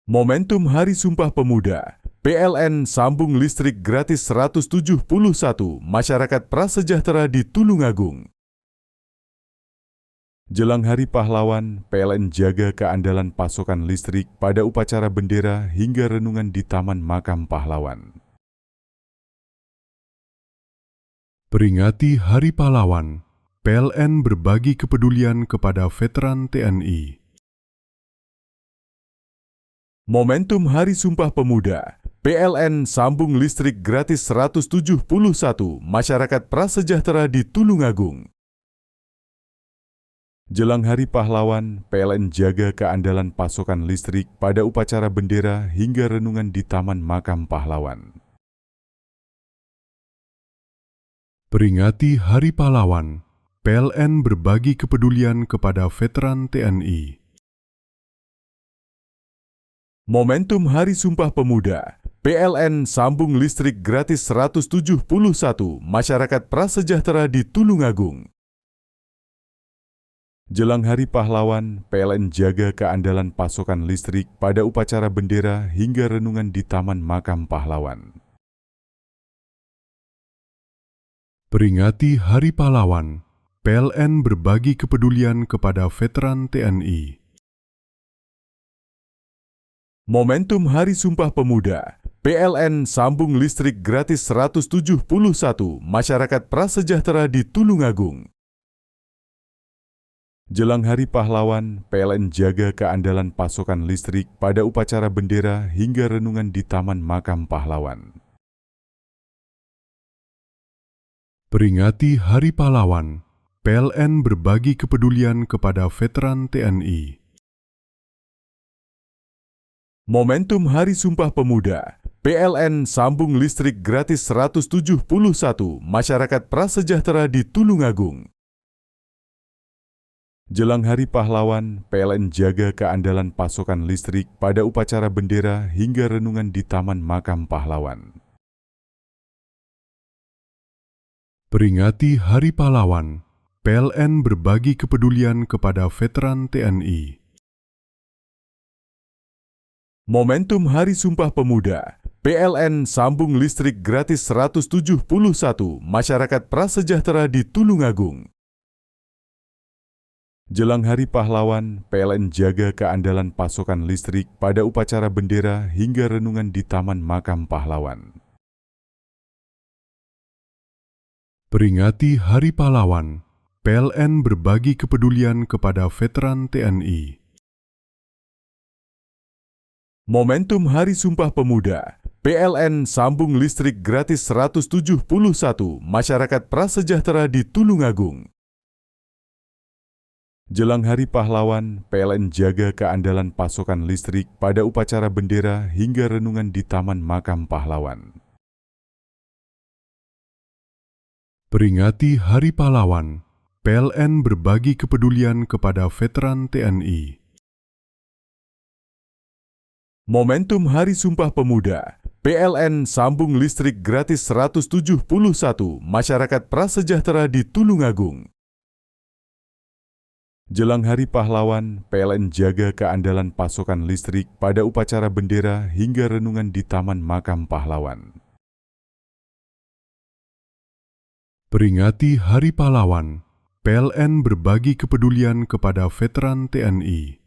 Momentum Hari Sumpah Pemuda, PLN sambung listrik gratis 171 masyarakat prasejahtera di Tulungagung. Jelang Hari Pahlawan, PLN jaga keandalan pasokan listrik pada upacara bendera hingga renungan di Taman Makam Pahlawan. Peringati Hari Pahlawan, PLN berbagi kepedulian kepada veteran TNI. Momentum Hari Sumpah Pemuda, PLN sambung listrik gratis 171 masyarakat prasejahtera di Tulungagung. Jelang Hari Pahlawan, PLN jaga keandalan pasokan listrik pada upacara bendera hingga renungan di Taman Makam Pahlawan. Peringati Hari Pahlawan, PLN berbagi kepedulian kepada veteran TNI. Momentum Hari Sumpah Pemuda, PLN sambung listrik gratis 171 masyarakat prasejahtera di Tulungagung. Jelang Hari Pahlawan, PLN jaga keandalan pasokan listrik pada upacara bendera hingga renungan di Taman Makam Pahlawan. Peringati Hari Pahlawan, PLN berbagi kepedulian kepada veteran TNI. Momentum Hari Sumpah Pemuda, PLN sambung listrik gratis 171 masyarakat prasejahtera di Tulungagung. Jelang Hari Pahlawan, PLN jaga keandalan pasokan listrik pada upacara bendera hingga renungan di Taman Makam Pahlawan. Peringati Hari Pahlawan, PLN berbagi kepedulian kepada veteran TNI. Momentum Hari Sumpah Pemuda, PLN sambung listrik gratis 171 masyarakat prasejahtera di Tulungagung. Jelang Hari Pahlawan, PLN jaga keandalan pasokan listrik pada upacara bendera hingga renungan di Taman Makam Pahlawan. Peringati Hari Pahlawan, PLN berbagi kepedulian kepada veteran TNI. Momentum Hari Sumpah Pemuda, PLN sambung listrik gratis 171 masyarakat prasejahtera di Tulungagung. Jelang Hari Pahlawan, PLN jaga keandalan pasokan listrik pada upacara bendera hingga renungan di Taman Makam Pahlawan. Peringati Hari Pahlawan, PLN berbagi kepedulian kepada veteran TNI. Momentum Hari Sumpah Pemuda, PLN sambung listrik gratis 171 masyarakat prasejahtera di Tulungagung. Jelang Hari Pahlawan, PLN jaga keandalan pasokan listrik pada upacara bendera hingga renungan di Taman Makam Pahlawan. Peringati Hari Pahlawan, PLN berbagi kepedulian kepada veteran TNI. Momentum Hari Sumpah Pemuda, PLN sambung listrik gratis 171 masyarakat prasejahtera di Tulungagung. Jelang Hari Pahlawan, PLN jaga keandalan pasokan listrik pada upacara bendera hingga renungan di Taman Makam Pahlawan. Peringati Hari Pahlawan, PLN berbagi kepedulian kepada veteran TNI.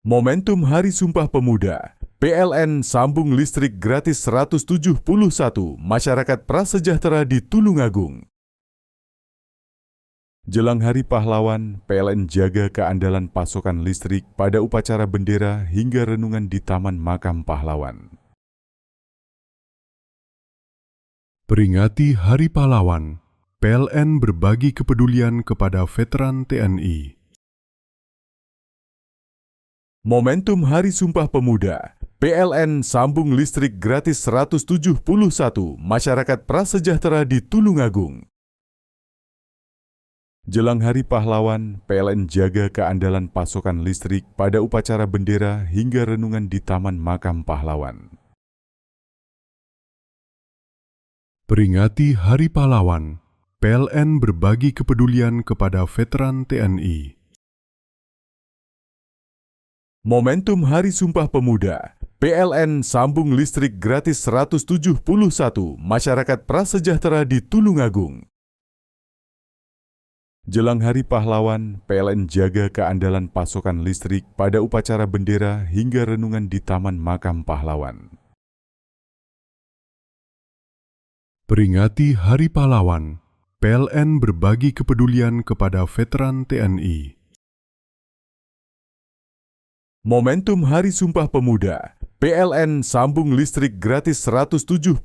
Momentum Hari Sumpah Pemuda, PLN sambung listrik gratis 171 masyarakat prasejahtera di Tulungagung. Jelang Hari Pahlawan, PLN jaga keandalan pasokan listrik pada upacara bendera hingga renungan di Taman Makam Pahlawan. Peringati Hari Pahlawan, PLN berbagi kepedulian kepada veteran TNI. Momentum Hari Sumpah Pemuda, PLN sambung listrik gratis 171 masyarakat prasejahtera di Tulungagung. Jelang Hari Pahlawan, PLN jaga keandalan pasokan listrik pada upacara bendera hingga renungan di Taman Makam Pahlawan. Peringati Hari Pahlawan, PLN berbagi kepedulian kepada veteran TNI. Momentum Hari Sumpah Pemuda, PLN sambung listrik gratis 171 masyarakat prasejahtera di Tulungagung. Jelang Hari Pahlawan, PLN jaga keandalan pasokan listrik pada upacara bendera hingga renungan di Taman Makam Pahlawan. Peringati Hari Pahlawan, PLN berbagi kepedulian kepada veteran TNI. Momentum Hari Sumpah Pemuda, PLN sambung listrik gratis 171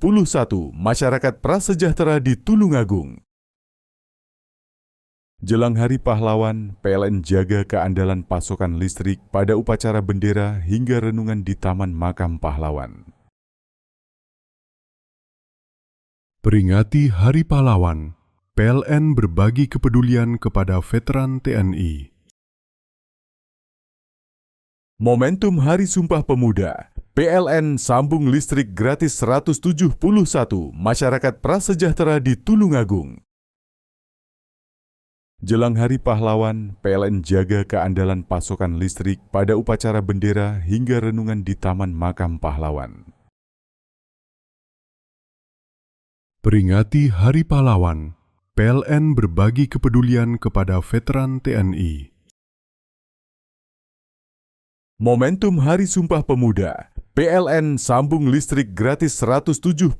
masyarakat prasejahtera di Tulungagung. Jelang Hari Pahlawan, PLN jaga keandalan pasokan listrik pada upacara bendera hingga renungan di Taman Makam Pahlawan. Peringati Hari Pahlawan, PLN berbagi kepedulian kepada veteran TNI. Momentum Hari Sumpah Pemuda, PLN sambung listrik gratis 171 masyarakat prasejahtera di Tulungagung. Jelang Hari Pahlawan, PLN jaga keandalan pasokan listrik pada upacara bendera hingga renungan di Taman Makam Pahlawan. Peringati Hari Pahlawan, PLN berbagi kepedulian kepada veteran TNI. Momentum Hari Sumpah Pemuda, PLN sambung listrik gratis 171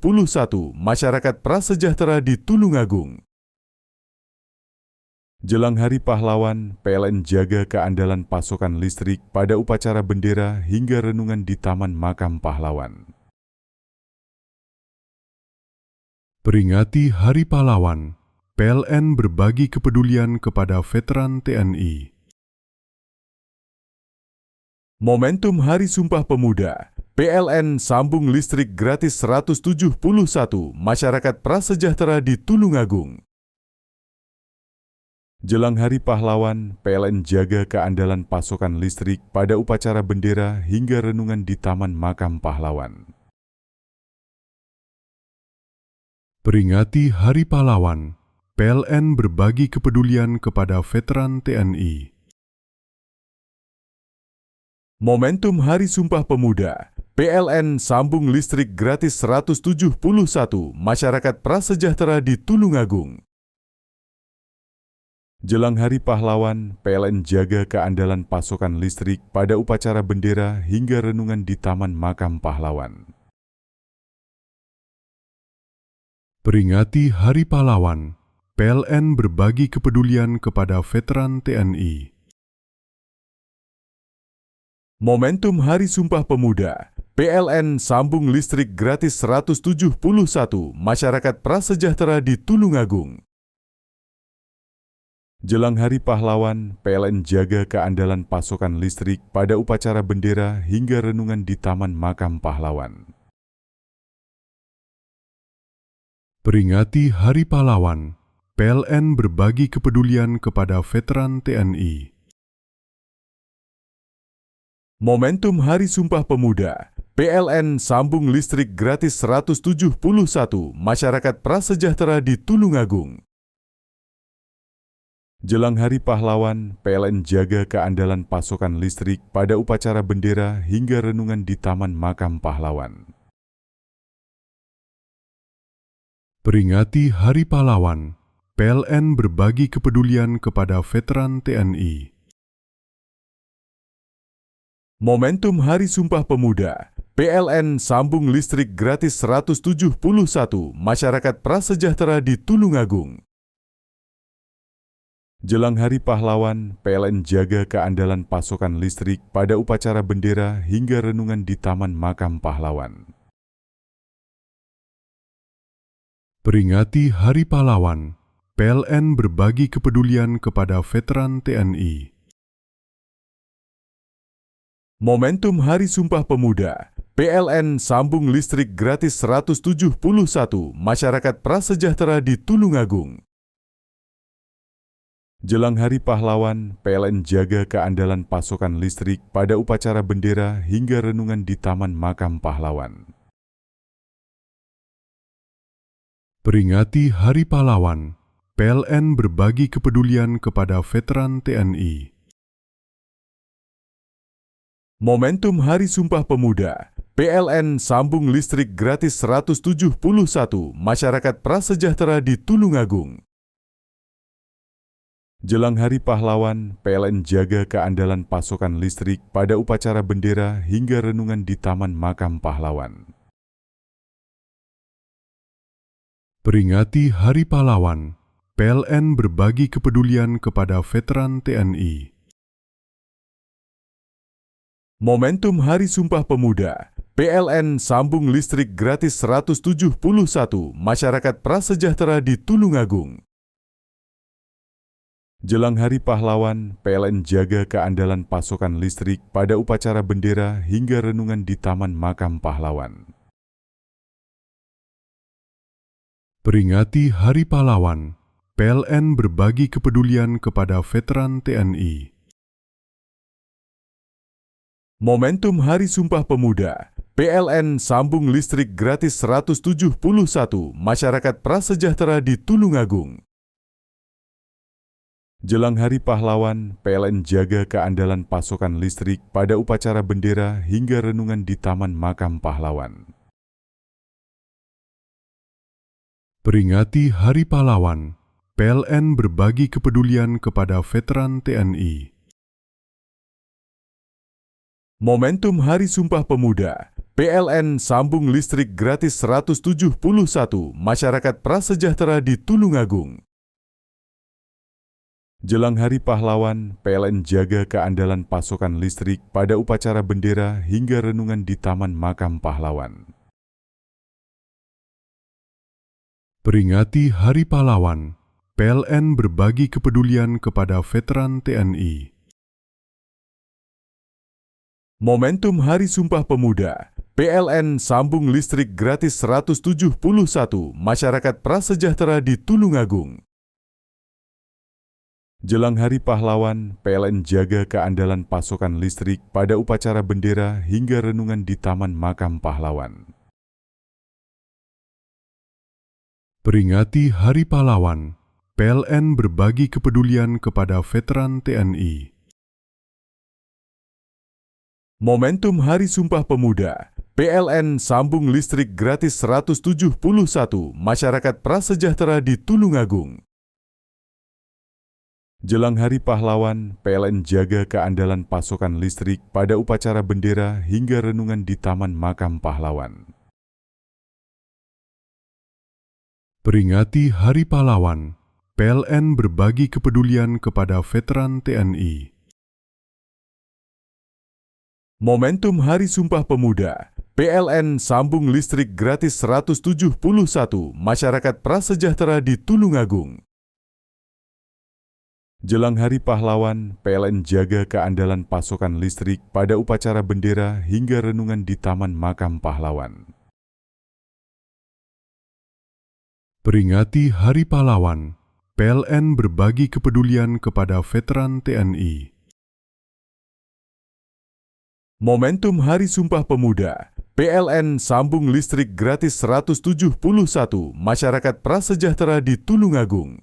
masyarakat prasejahtera di Tulungagung. Jelang Hari Pahlawan, PLN jaga keandalan pasokan listrik pada upacara bendera hingga renungan di Taman Makam Pahlawan. Peringati Hari Pahlawan, PLN berbagi kepedulian kepada veteran TNI. Momentum Hari Sumpah Pemuda, PLN sambung listrik gratis 171 masyarakat prasejahtera di Tulungagung. Jelang Hari Pahlawan, PLN jaga keandalan pasokan listrik pada upacara bendera hingga renungan di Taman Makam Pahlawan. Peringati Hari Pahlawan, PLN berbagi kepedulian kepada veteran TNI. Momentum Hari Sumpah Pemuda, PLN sambung listrik gratis 171 masyarakat prasejahtera di Tulungagung. Jelang Hari Pahlawan, PLN jaga keandalan pasokan listrik pada upacara bendera hingga renungan di Taman Makam Pahlawan. Peringati Hari Pahlawan, PLN berbagi kepedulian kepada veteran TNI. Momentum Hari Sumpah Pemuda, PLN sambung listrik gratis 171 masyarakat prasejahtera di Tulungagung. Jelang Hari Pahlawan, PLN jaga keandalan pasokan listrik pada upacara bendera hingga renungan di Taman Makam Pahlawan. Peringati Hari Pahlawan, PLN berbagi kepedulian kepada veteran TNI. Momentum Hari Sumpah Pemuda, PLN sambung listrik gratis 171 masyarakat prasejahtera di Tulungagung. Jelang Hari Pahlawan, PLN jaga keandalan pasokan listrik pada upacara bendera hingga renungan di Taman Makam Pahlawan. Peringati Hari Pahlawan, PLN berbagi kepedulian kepada veteran TNI. Momentum Hari Sumpah Pemuda, PLN sambung listrik gratis 171 masyarakat prasejahtera di Tulungagung. Jelang Hari Pahlawan, PLN jaga keandalan pasokan listrik pada upacara bendera hingga renungan di Taman Makam Pahlawan. Peringati Hari Pahlawan, PLN berbagi kepedulian kepada veteran TNI. Momentum Hari Sumpah Pemuda, PLN sambung listrik gratis 171 masyarakat prasejahtera di Tulungagung. Jelang Hari Pahlawan, PLN jaga keandalan pasokan listrik pada upacara bendera hingga renungan di Taman Makam Pahlawan. Peringati Hari Pahlawan, PLN berbagi kepedulian kepada veteran TNI. Momentum Hari Sumpah Pemuda, PLN sambung listrik gratis 171 masyarakat prasejahtera di Tulungagung. Jelang Hari Pahlawan, PLN jaga keandalan pasokan listrik pada upacara bendera hingga renungan di Taman Makam Pahlawan. Peringati Hari Pahlawan, PLN berbagi kepedulian kepada veteran TNI. Momentum Hari Sumpah Pemuda, PLN sambung listrik gratis 171 masyarakat prasejahtera di Tulungagung. Jelang Hari Pahlawan, PLN jaga keandalan pasokan listrik pada upacara bendera hingga renungan di Taman Makam Pahlawan. Peringati Hari Pahlawan, PLN berbagi kepedulian kepada veteran TNI. Momentum Hari Sumpah Pemuda, PLN sambung listrik gratis 171 masyarakat prasejahtera di Tulungagung. Jelang Hari Pahlawan, PLN jaga keandalan pasokan listrik pada upacara bendera hingga renungan di Taman Makam Pahlawan. Peringati Hari Pahlawan, PLN berbagi kepedulian kepada veteran TNI. Momentum Hari Sumpah Pemuda, PLN sambung listrik gratis 171 masyarakat prasejahtera di Tulungagung. Jelang Hari Pahlawan, PLN jaga keandalan pasokan listrik pada upacara bendera hingga renungan di Taman Makam Pahlawan. Peringati Hari Pahlawan, PLN berbagi kepedulian kepada veteran TNI. Momentum Hari Sumpah Pemuda, PLN sambung listrik gratis 171 masyarakat prasejahtera di Tulungagung. Jelang Hari Pahlawan, PLN jaga keandalan pasokan listrik pada upacara bendera hingga renungan di Taman Makam Pahlawan. Peringati Hari Pahlawan, PLN berbagi kepedulian kepada veteran TNI. Momentum Hari Sumpah Pemuda, PLN sambung listrik gratis 171 masyarakat prasejahtera di Tulungagung. Jelang Hari Pahlawan, PLN jaga keandalan pasokan listrik pada upacara bendera hingga renungan di Taman Makam Pahlawan. Peringati Hari Pahlawan, PLN berbagi kepedulian kepada veteran TNI. Momentum Hari Sumpah Pemuda, PLN sambung listrik gratis 171 masyarakat prasejahtera di Tulungagung. Jelang Hari Pahlawan, PLN jaga keandalan pasokan listrik pada upacara bendera hingga renungan di Taman Makam Pahlawan. Peringati Hari Pahlawan, PLN berbagi kepedulian kepada veteran TNI. Momentum Hari Sumpah Pemuda, PLN sambung listrik gratis 171 masyarakat prasejahtera di Tulungagung.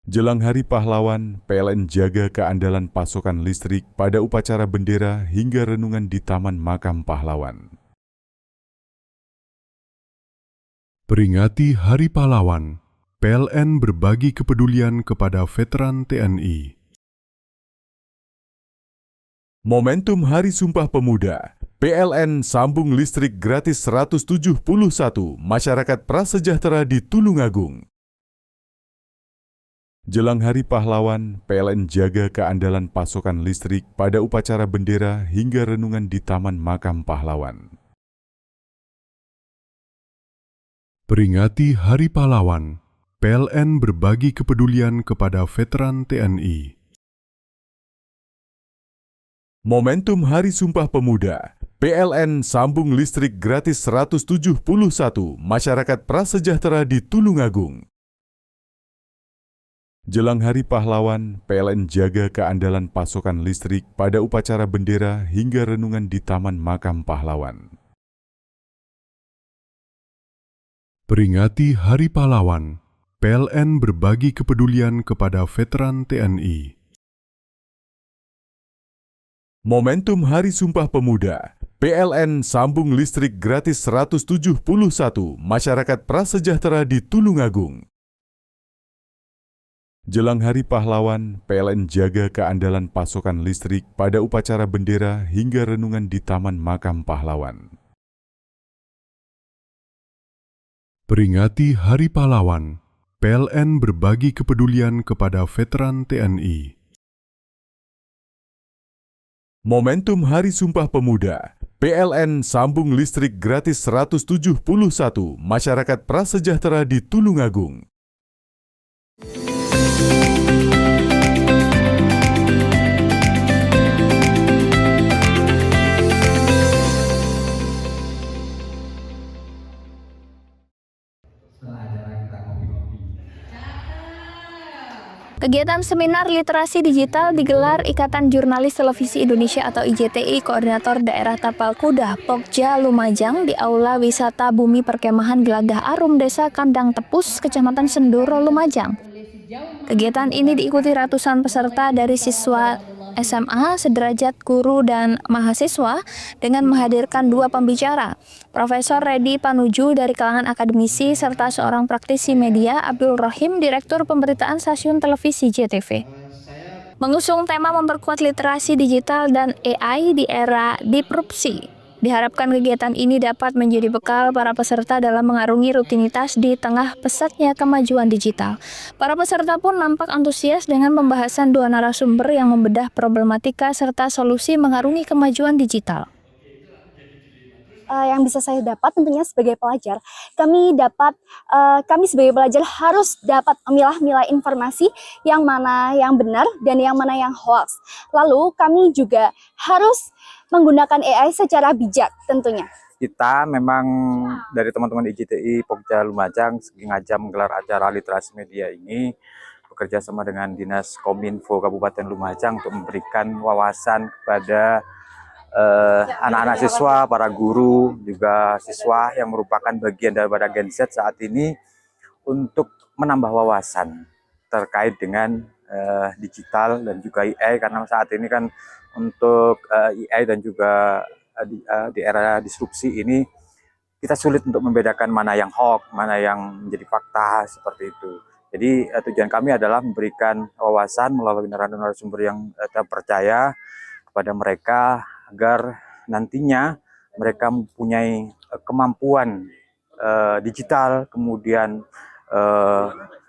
Jelang Hari Pahlawan, PLN jaga keandalan pasokan listrik pada upacara bendera hingga renungan di Taman Makam Pahlawan. Peringati Hari Pahlawan, PLN berbagi kepedulian kepada veteran TNI. Momentum Hari Sumpah Pemuda, PLN sambung listrik gratis 171 masyarakat prasejahtera di Tulungagung. Jelang Hari Pahlawan, PLN jaga keandalan pasokan listrik pada upacara bendera hingga renungan di Taman Makam Pahlawan. Peringati Hari Pahlawan, PLN berbagi kepedulian kepada veteran TNI. Momentum Hari Sumpah Pemuda, PLN sambung listrik gratis 171 masyarakat prasejahtera di Tulungagung. Jelang Hari Pahlawan, PLN jaga keandalan pasokan listrik pada upacara bendera hingga renungan di Taman Makam Pahlawan. Peringati Hari Pahlawan, PLN berbagi kepedulian kepada veteran TNI. Momentum Hari Sumpah Pemuda, PLN sambung listrik gratis 171 masyarakat prasejahtera di Tulungagung. Jelang Hari Pahlawan, PLN jaga keandalan pasokan listrik pada upacara bendera hingga renungan di Taman Makam Pahlawan. Peringati Hari Pahlawan, PLN berbagi kepedulian kepada veteran TNI. Momentum Hari Sumpah Pemuda, PLN sambung listrik gratis 171 masyarakat prasejahtera di Tulungagung. Kegiatan seminar literasi digital digelar Ikatan Jurnalis Televisi Indonesia atau IJTI Koordinator Daerah Tapal Kuda, Pokja Lumajang di Aula Wisata Bumi Perkemahan Gelagah Arum, Desa Kandang Tepus, Kecamatan Senduro, Lumajang. Kegiatan ini diikuti ratusan peserta dari siswa SMA, sederajat guru dan mahasiswa dengan menghadirkan dua pembicara, Profesor Reddy Panuju dari kalangan akademisi serta seorang praktisi media, Abdul Rahim, Direktur Pemberitaan Stasiun Televisi JTV. Mengusung tema memperkuat literasi digital dan AI di era disrupsi. Diharapkan kegiatan ini dapat menjadi bekal para peserta dalam mengarungi rutinitas di tengah pesatnya kemajuan digital. Para peserta pun nampak antusias dengan pembahasan dua narasumber yang membedah problematika serta solusi mengarungi kemajuan digital. Yang bisa saya dapat tentunya sebagai pelajar, kami sebagai pelajar harus dapat memilah-milah informasi yang mana yang benar dan yang mana yang hoax. Lalu kami juga harus menggunakan AI secara bijak tentunya. Kita memang dari teman-teman IJTI Pokja Lumajang sengaja menggelar acara literasi media ini bekerja sama dengan Dinas Kominfo Kabupaten Lumajang untuk memberikan wawasan kepada anak-anak siswa, para guru, juga siswa yang merupakan bagian daripada Gen Z saat ini untuk menambah wawasan terkait dengan digital dan juga AI, karena saat ini kan untuk AI dan juga di era disrupsi ini kita sulit untuk membedakan mana yang hoax, mana yang menjadi fakta seperti itu. Jadi tujuan kami adalah memberikan wawasan melalui narasumber yang terpercaya kepada mereka agar nantinya mereka mempunyai kemampuan digital, kemudian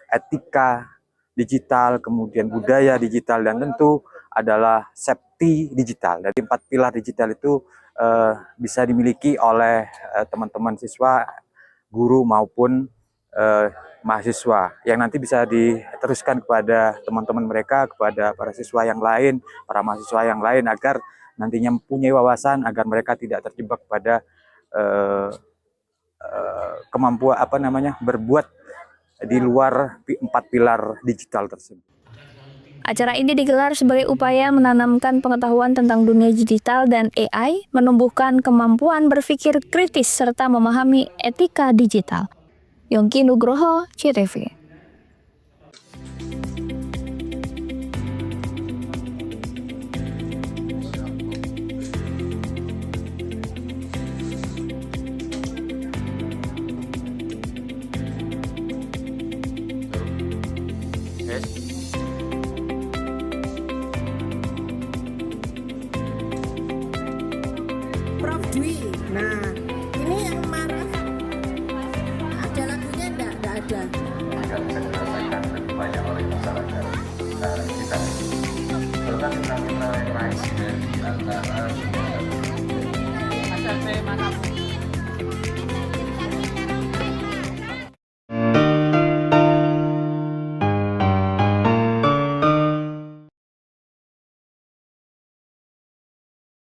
etika digital, kemudian budaya digital, dan tentu adalah safety digital. Dari 4 pilar digital itu bisa dimiliki oleh teman-teman siswa, guru maupun mahasiswa, yang nanti bisa diteruskan kepada teman-teman mereka, kepada para siswa yang lain, para mahasiswa yang lain, agar nantinya mempunyai wawasan, agar mereka tidak terjebak pada kemampuan berbuat di luar 4 pilar digital tersebut. Acara ini digelar sebagai upaya menanamkan pengetahuan tentang dunia digital dan AI, menumbuhkan kemampuan berpikir kritis, serta memahami etika digital. Yongki Nugroho, CTV. Prof Dwi. Nah, ini yang marah. Ada lagunya enggak? Enggak ada. Agar bisa dirasakan lebih banyak oleh masyarakat kita. Terutama mitra-mitra yang lain di antara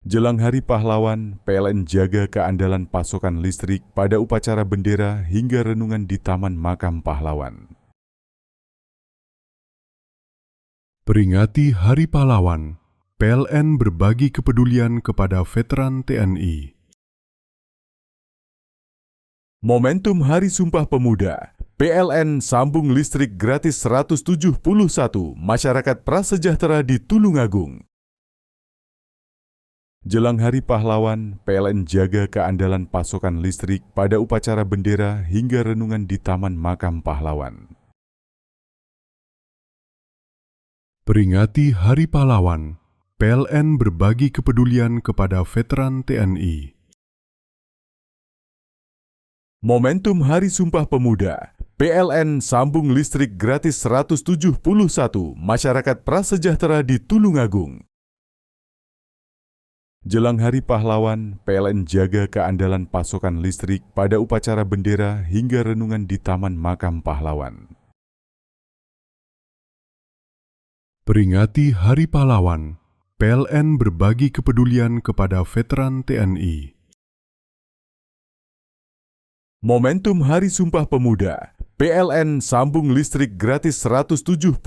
Jelang Hari Pahlawan, PLN jaga keandalan pasokan listrik pada upacara bendera hingga renungan di Taman Makam Pahlawan. Peringati Hari Pahlawan, PLN berbagi kepedulian kepada veteran TNI. Momentum Hari Sumpah Pemuda, PLN sambung listrik gratis 171 masyarakat prasejahtera di Tulungagung. Jelang Hari Pahlawan, PLN jaga keandalan pasokan listrik pada upacara bendera hingga renungan di Taman Makam Pahlawan. Peringati Hari Pahlawan, PLN berbagi kepedulian kepada veteran TNI. Momentum Hari Sumpah Pemuda, PLN sambung listrik gratis 171 masyarakat prasejahtera di Tulungagung. Jelang Hari Pahlawan, PLN jaga keandalan pasokan listrik pada upacara bendera hingga renungan di Taman Makam Pahlawan. Peringati Hari Pahlawan, PLN berbagi kepedulian kepada veteran TNI. Momentum Hari Sumpah Pemuda, PLN sambung listrik gratis 171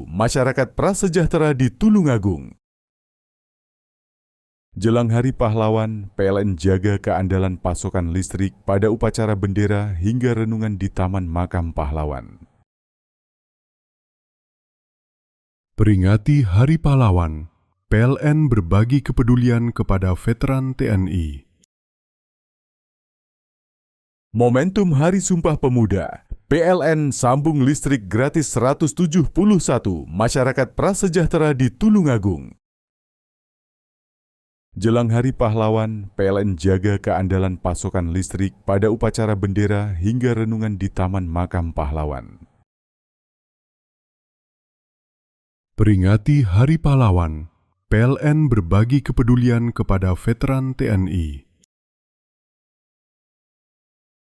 masyarakat prasejahtera di Tulungagung. Jelang Hari Pahlawan, PLN jaga keandalan pasokan listrik pada upacara bendera hingga renungan di Taman Makam Pahlawan. Peringati Hari Pahlawan, PLN berbagi kepedulian kepada veteran TNI. Momentum Hari Sumpah Pemuda, PLN sambung listrik gratis 171 masyarakat prasejahtera di Tulungagung. Jelang Hari Pahlawan, PLN jaga keandalan pasokan listrik pada upacara bendera hingga renungan di Taman Makam Pahlawan. Peringati Hari Pahlawan, PLN berbagi kepedulian kepada veteran TNI.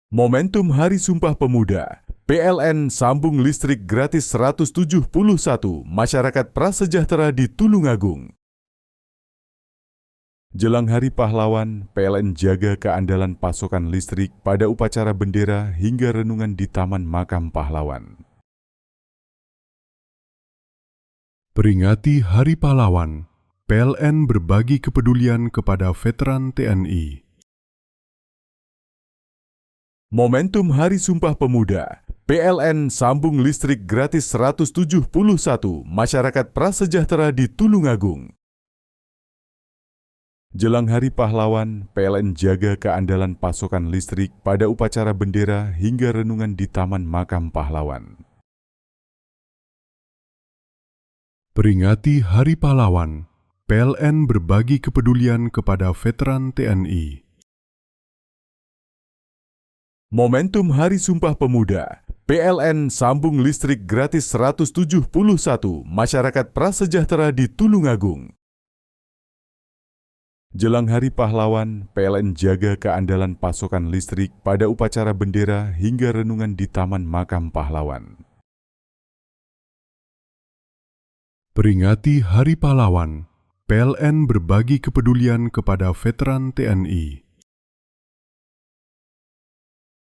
Momentum Hari Sumpah Pemuda, PLN sambung listrik gratis 171 masyarakat prasejahtera di Tulungagung. Jelang Hari Pahlawan, PLN jaga keandalan pasokan listrik pada upacara bendera hingga renungan di Taman Makam Pahlawan. Peringati Hari Pahlawan, PLN berbagi kepedulian kepada veteran TNI. Momentum Hari Sumpah Pemuda, PLN sambung listrik gratis 171 masyarakat prasejahtera di Tulungagung. Jelang Hari Pahlawan, PLN jaga keandalan pasokan listrik pada upacara bendera hingga renungan di Taman Makam Pahlawan. Peringati Hari Pahlawan, PLN berbagi kepedulian kepada veteran TNI. Momentum Hari Sumpah Pemuda, PLN sambung listrik gratis 171 masyarakat prasejahtera di Tulungagung. Jelang Hari Pahlawan, PLN jaga keandalan pasokan listrik pada upacara bendera hingga renungan di Taman Makam Pahlawan. Peringati Hari Pahlawan, PLN berbagi kepedulian kepada veteran TNI.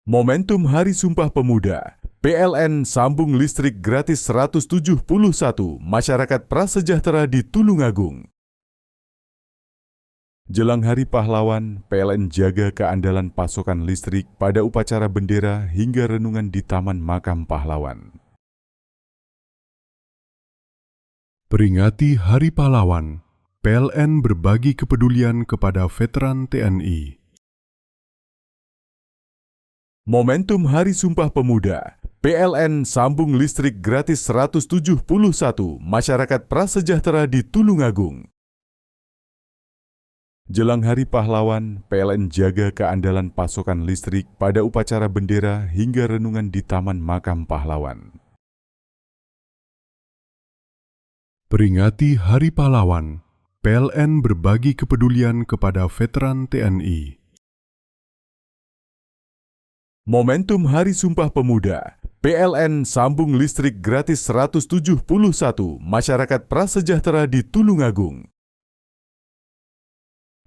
Momentum Hari Sumpah Pemuda, PLN sambung listrik gratis 171 masyarakat prasejahtera di Tulungagung. Jelang Hari Pahlawan, PLN jaga keandalan pasokan listrik pada upacara bendera hingga renungan di Taman Makam Pahlawan. Peringati Hari Pahlawan, PLN berbagi kepedulian kepada veteran TNI. Momentum Hari Sumpah Pemuda, PLN sambung listrik gratis 171 masyarakat prasejahtera di Tulungagung. Jelang Hari Pahlawan, PLN jaga keandalan pasokan listrik pada upacara bendera hingga renungan di Taman Makam Pahlawan. Peringati Hari Pahlawan, PLN berbagi kepedulian kepada veteran TNI. Momentum Hari Sumpah Pemuda, PLN sambung listrik gratis 171 masyarakat prasejahtera di Tulungagung.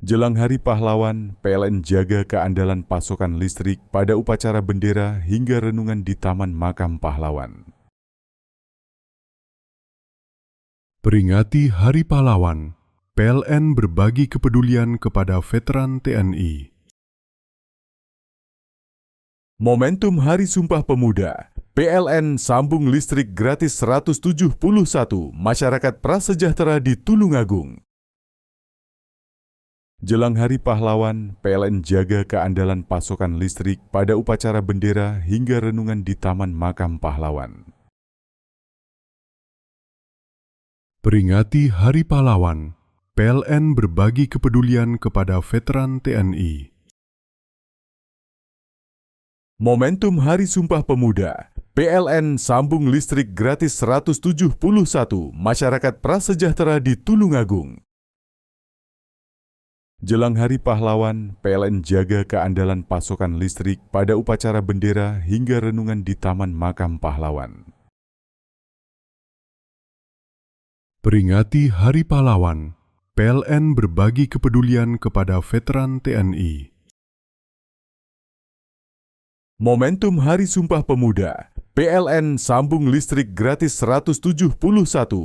Jelang Hari Pahlawan, PLN jaga keandalan pasokan listrik pada upacara bendera hingga renungan di Taman Makam Pahlawan. Peringati Hari Pahlawan, PLN berbagi kepedulian kepada veteran TNI. Momentum Hari Sumpah Pemuda, PLN sambung listrik gratis 171 masyarakat prasejahtera di Tulungagung. Jelang Hari Pahlawan, PLN jaga keandalan pasokan listrik pada upacara bendera hingga renungan di Taman Makam Pahlawan. Peringati Hari Pahlawan, PLN berbagi kepedulian kepada veteran TNI. Momentum Hari Sumpah Pemuda, PLN sambung listrik gratis 171 masyarakat prasejahtera di Tulungagung. Jelang Hari Pahlawan, PLN jaga keandalan pasokan listrik pada upacara bendera hingga renungan di Taman Makam Pahlawan. Peringati Hari Pahlawan, PLN berbagi kepedulian kepada veteran TNI. Momentum Hari Sumpah Pemuda, PLN sambung listrik gratis 171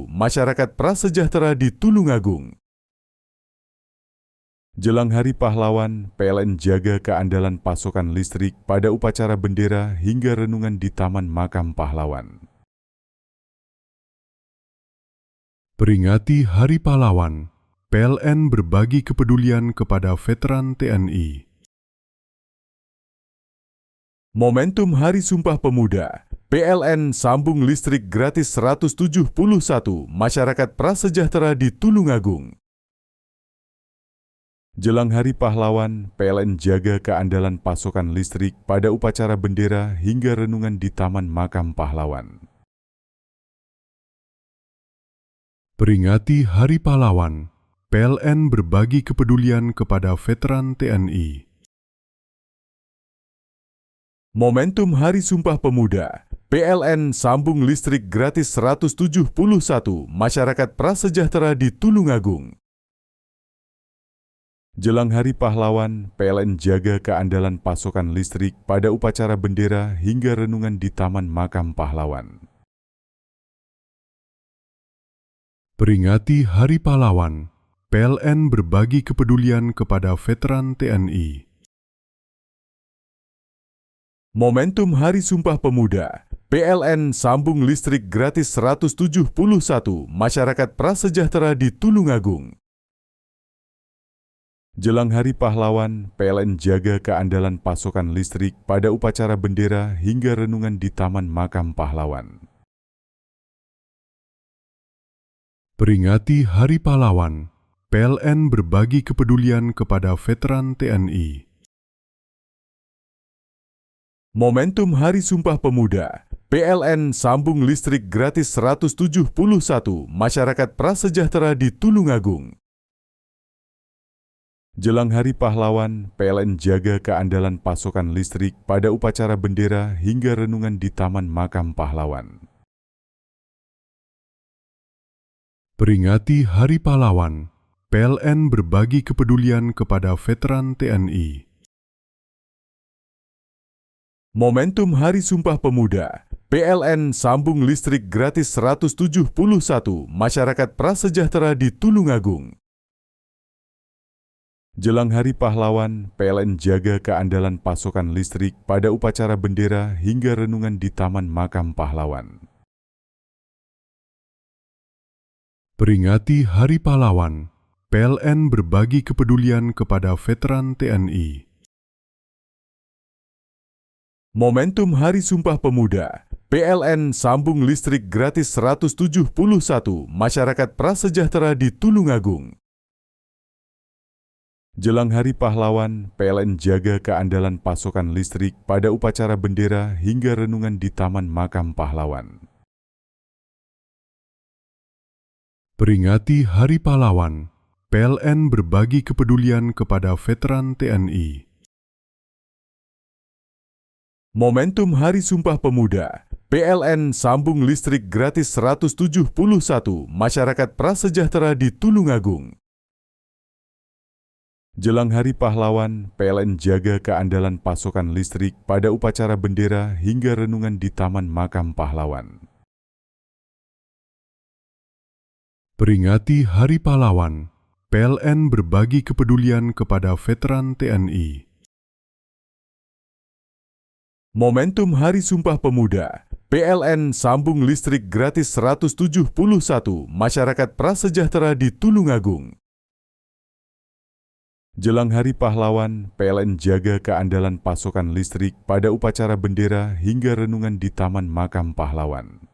masyarakat prasejahtera di Tulungagung. Jelang Hari Pahlawan, PLN jaga keandalan pasokan listrik pada upacara bendera hingga renungan di Taman Makam Pahlawan. Peringati Hari Pahlawan, PLN berbagi kepedulian kepada veteran TNI. Momentum Hari Sumpah Pemuda, PLN sambung listrik gratis 171 masyarakat prasejahtera di Tulungagung. Jelang Hari Pahlawan, PLN jaga keandalan pasokan listrik pada upacara bendera hingga renungan di Taman Makam Pahlawan. Peringati Hari Pahlawan, PLN berbagi kepedulian kepada veteran TNI. Momentum Hari Sumpah Pemuda, PLN sambung listrik gratis 171 masyarakat prasejahtera di Tulungagung. Jelang Hari Pahlawan, PLN jaga keandalan pasokan listrik pada upacara bendera hingga renungan di Taman Makam Pahlawan. Peringati Hari Pahlawan, PLN berbagi kepedulian kepada veteran TNI. Momentum Hari Sumpah Pemuda, PLN sambung listrik gratis 171 masyarakat prasejahtera di Tulungagung. Jelang Hari Pahlawan, PLN jaga keandalan pasokan listrik pada upacara bendera hingga renungan di Taman Makam Pahlawan. Peringati Hari Pahlawan, PLN berbagi kepedulian kepada veteran TNI. Momentum Hari Sumpah Pemuda, PLN sambung listrik gratis 171 masyarakat prasejahtera di Tulungagung. Jelang Hari Pahlawan, PLN jaga keandalan pasokan listrik pada upacara bendera hingga renungan di Taman Makam Pahlawan. Peringati Hari Pahlawan, PLN berbagi kepedulian kepada veteran TNI. Momentum Hari Sumpah Pemuda, PLN sambung listrik gratis 171 masyarakat prasejahtera di Tulungagung. Jelang Hari Pahlawan, PLN jaga keandalan pasokan listrik pada upacara bendera hingga renungan di Taman Makam Pahlawan. Peringati Hari Pahlawan, PLN berbagi kepedulian kepada veteran TNI. Momentum Hari Sumpah Pemuda, PLN sambung listrik gratis 171 masyarakat prasejahtera di Tulungagung. Jelang Hari Pahlawan, PLN jaga keandalan pasokan listrik pada upacara bendera hingga renungan di Taman Makam Pahlawan. Peringati Hari Pahlawan, PLN berbagi kepedulian kepada veteran TNI. Momentum Hari Sumpah Pemuda, PLN sambung listrik gratis 171 masyarakat prasejahtera di Tulungagung. Jelang Hari Pahlawan, PLN jaga keandalan pasokan listrik pada upacara bendera hingga renungan di Taman Makam Pahlawan. Peringati Hari Pahlawan, PLN berbagi kepedulian kepada veteran TNI. Momentum Hari Sumpah Pemuda, PLN sambung listrik gratis 171 masyarakat prasejahtera di Tulungagung. Jelang Hari Pahlawan, PLN jaga keandalan pasokan listrik pada upacara bendera hingga renungan di Taman Makam Pahlawan.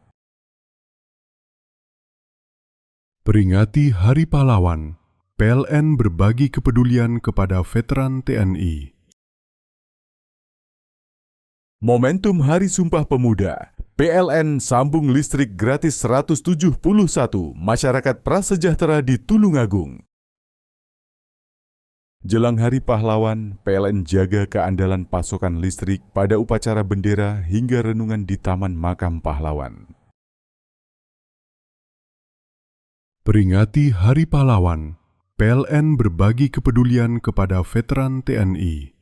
Peringati Hari Pahlawan, PLN berbagi kepedulian kepada veteran TNI. Momentum Hari Sumpah Pemuda, PLN sambung listrik gratis 171 masyarakat prasejahtera di Tulungagung. Jelang Hari Pahlawan, PLN jaga keandalan pasokan listrik pada upacara bendera hingga renungan di Taman Makam Pahlawan. Peringati Hari Pahlawan, PLN berbagi kepedulian kepada veteran TNI.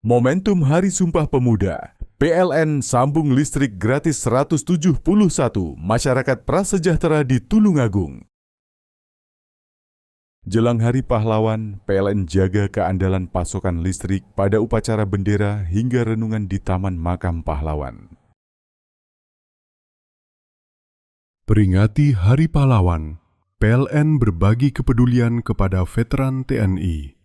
Momentum Hari Sumpah Pemuda, PLN sambung listrik gratis 171 masyarakat prasejahtera di Tulungagung. Jelang Hari Pahlawan, PLN jaga keandalan pasokan listrik pada upacara bendera hingga renungan di Taman Makam Pahlawan. Peringati Hari Pahlawan, PLN berbagi kepedulian kepada veteran TNI.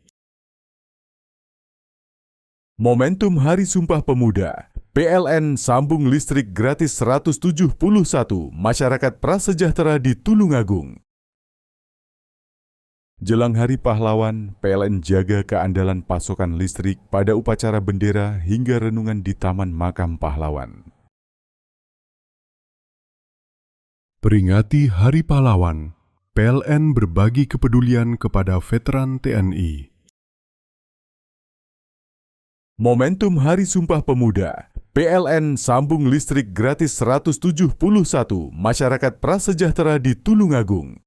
Momentum Hari Sumpah Pemuda, PLN sambung listrik gratis 171 masyarakat prasejahtera di Tulungagung. Jelang Hari Pahlawan, PLN jaga keandalan pasokan listrik pada upacara bendera hingga renungan di Taman Makam Pahlawan. Peringati Hari Pahlawan, PLN berbagi kepedulian kepada veteran TNI. Momentum Hari Sumpah Pemuda, PLN sambung listrik gratis 171 masyarakat prasejahtera di Tulungagung.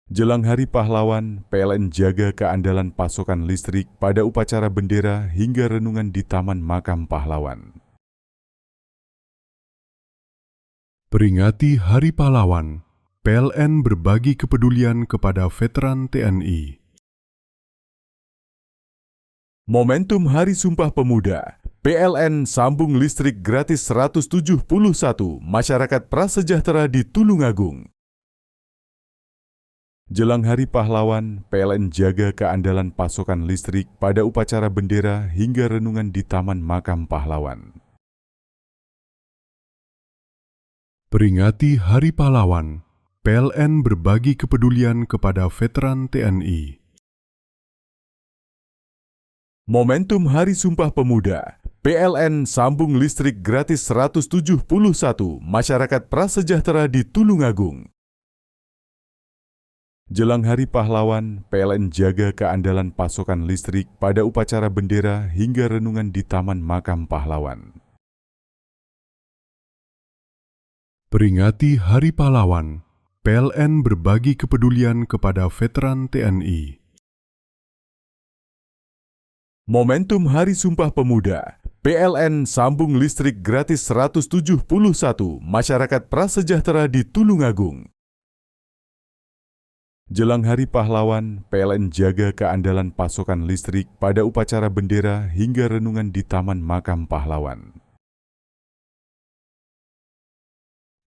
Jelang Hari Pahlawan, PLN jaga keandalan pasokan listrik pada upacara bendera hingga renungan di Taman Makam Pahlawan. Peringati Hari Pahlawan, PLN berbagi kepedulian kepada veteran TNI. Momentum Hari Sumpah Pemuda, PLN sambung listrik gratis 171 masyarakat prasejahtera di Tulungagung. Jelang Hari Pahlawan, PLN jaga keandalan pasokan listrik pada upacara bendera hingga renungan di Taman Makam Pahlawan. Peringati Hari Pahlawan, PLN berbagi kepedulian kepada veteran TNI. Momentum Hari Sumpah Pemuda, PLN sambung listrik gratis 171 masyarakat prasejahtera di Tulungagung. Jelang Hari Pahlawan, PLN jaga keandalan pasokan listrik pada upacara bendera hingga renungan di Taman Makam Pahlawan. Peringati Hari Pahlawan, PLN berbagi kepedulian kepada veteran TNI. Momentum Hari Sumpah Pemuda, PLN sambung listrik gratis 171 masyarakat prasejahtera di Tulungagung. Jelang Hari Pahlawan, PLN jaga keandalan pasokan listrik pada upacara bendera hingga renungan di Taman Makam Pahlawan.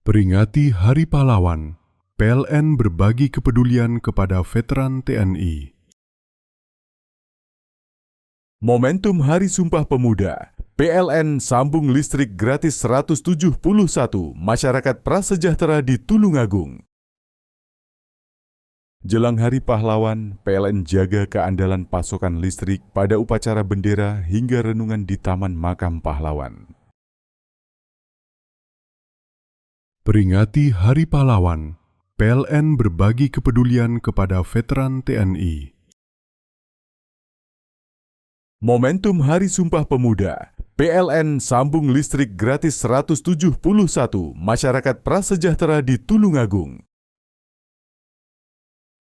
Peringati Hari Pahlawan, PLN berbagi kepedulian kepada veteran TNI. Momentum Hari Sumpah Pemuda, PLN sambung listrik gratis 171 masyarakat prasejahtera di Tulungagung. Jelang Hari Pahlawan, PLN jaga keandalan pasokan listrik pada upacara bendera hingga renungan di Taman Makam Pahlawan. Peringati Hari Pahlawan, PLN berbagi kepedulian kepada veteran TNI. Momentum Hari Sumpah Pemuda, PLN sambung listrik gratis 171 masyarakat prasejahtera di Tulungagung.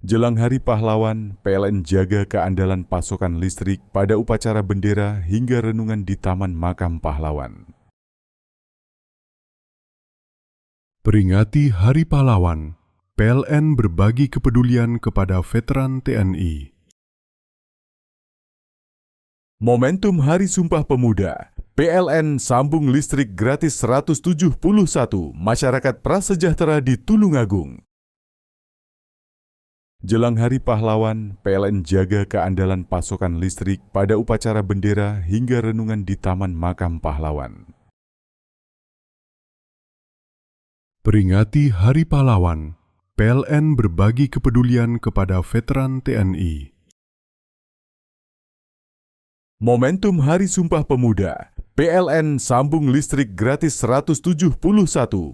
Jelang Hari Pahlawan, PLN jaga keandalan pasokan listrik pada upacara bendera hingga renungan di Taman Makam Pahlawan. Peringati Hari Pahlawan, PLN berbagi kepedulian kepada veteran TNI. Momentum Hari Sumpah Pemuda, PLN sambung listrik gratis 171 masyarakat prasejahtera di Tulungagung. Jelang Hari Pahlawan, PLN jaga keandalan pasokan listrik pada upacara bendera hingga renungan di Taman Makam Pahlawan. Peringati Hari Pahlawan, PLN berbagi kepedulian kepada veteran TNI. Momentum Hari Sumpah Pemuda, PLN sambung listrik gratis 171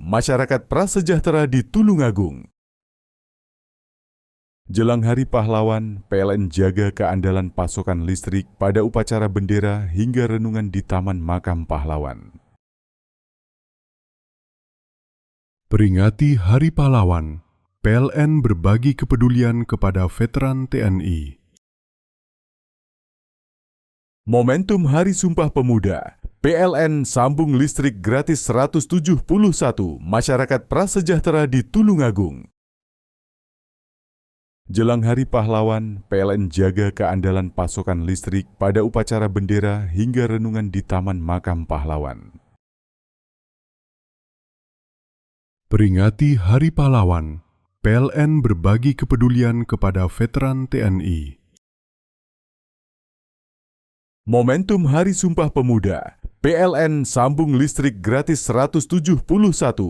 masyarakat prasejahtera di Tulungagung. Jelang Hari Pahlawan, PLN jaga keandalan pasokan listrik pada upacara bendera hingga renungan di Taman Makam Pahlawan. Peringati Hari Pahlawan, PLN berbagi kepedulian kepada veteran TNI. Momentum Hari Sumpah Pemuda, PLN sambung listrik gratis 171 masyarakat prasejahtera di Tulungagung. Jelang Hari Pahlawan, PLN jaga keandalan pasokan listrik pada upacara bendera hingga renungan di Taman Makam Pahlawan. Peringati Hari Pahlawan, PLN berbagi kepedulian kepada veteran TNI. Momentum Hari Sumpah Pemuda, PLN sambung listrik gratis 171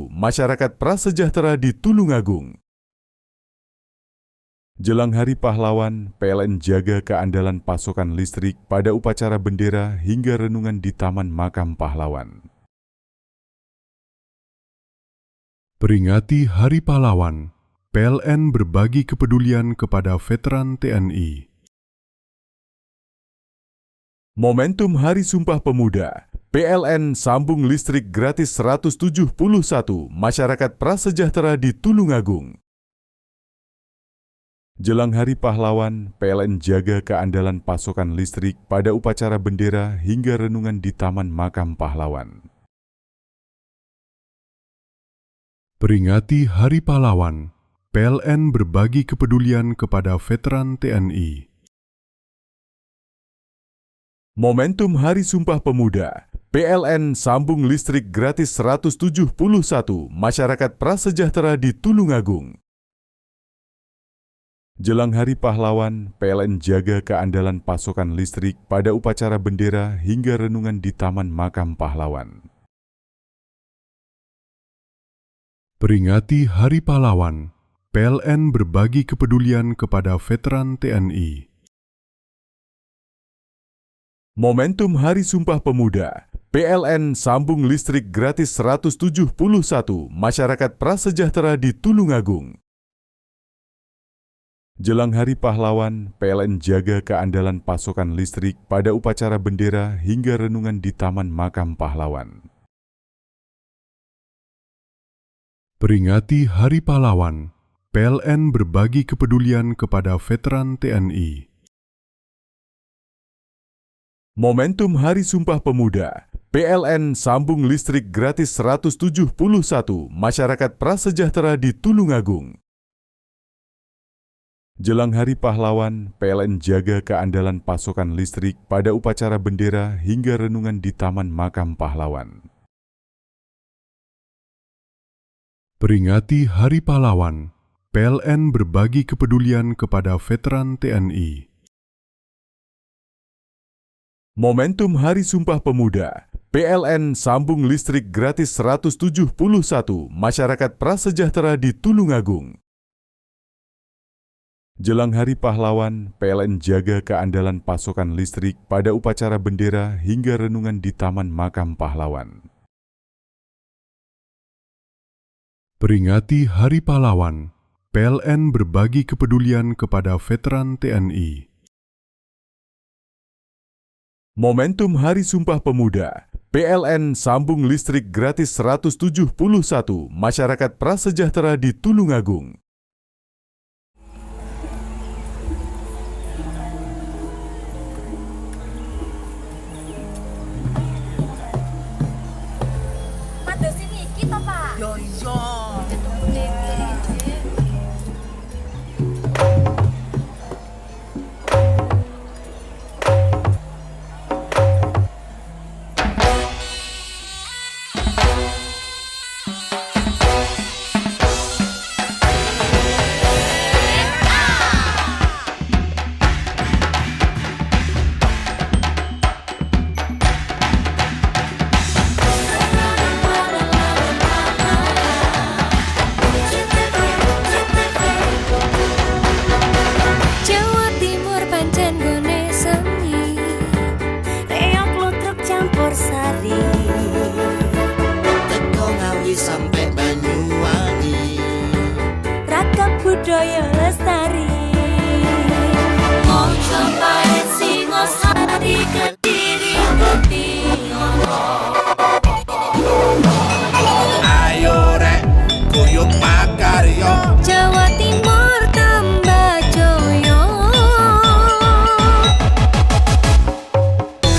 masyarakat prasejahtera di Tulungagung. Jelang Hari Pahlawan, PLN jaga keandalan pasokan listrik pada upacara bendera hingga renungan di Taman Makam Pahlawan. Peringati Hari Pahlawan, PLN berbagi kepedulian kepada veteran TNI. Momentum Hari Sumpah Pemuda, PLN sambung listrik gratis 171 masyarakat prasejahtera di Tulungagung. Jelang Hari Pahlawan, PLN jaga keandalan pasokan listrik pada upacara bendera hingga renungan di Taman Makam Pahlawan. Peringati Hari Pahlawan, PLN berbagi kepedulian kepada veteran TNI. Momentum Hari Sumpah Pemuda, PLN sambung listrik gratis 171 masyarakat prasejahtera di Tulungagung. Jelang Hari Pahlawan, PLN jaga keandalan pasokan listrik pada upacara bendera hingga renungan di Taman Makam Pahlawan. Peringati Hari Pahlawan, PLN berbagi kepedulian kepada veteran TNI. Momentum Hari Sumpah Pemuda, PLN sambung listrik gratis 171 masyarakat prasejahtera di Tulungagung. Jelang Hari Pahlawan, PLN jaga keandalan pasokan listrik pada upacara bendera hingga renungan di Taman Makam Pahlawan. Peringati Hari Pahlawan, PLN berbagi kepedulian kepada veteran TNI. Momentum Hari Sumpah Pemuda, PLN sambung listrik gratis 171 masyarakat prasejahtera di Tulungagung. Jelang Hari Pahlawan, PLN jaga keandalan pasokan listrik pada upacara bendera hingga renungan di Taman Makam Pahlawan. Peringati Hari Pahlawan, PLN berbagi kepedulian kepada veteran TNI. Momentum Hari Sumpah Pemuda, PLN sambung listrik gratis 171 masyarakat prasejahtera di Tulungagung. Jelang Hari Pahlawan, PLN jaga keandalan pasokan listrik pada upacara bendera hingga renungan di Taman Makam Pahlawan. Peringati Hari Pahlawan, PLN berbagi kepedulian kepada veteran TNI. Momentum Hari Sumpah Pemuda, PLN sambung listrik gratis 171 masyarakat prasejahtera di Tulungagung. Pada sini kita Pak. Yo yo. Sampai Banyuwangi, Ragam budaya lestari. Mojopahit Singosari Kediri Buktiono. Ayo rek kuyuk makaryo, Jawa Timur tambah joyo.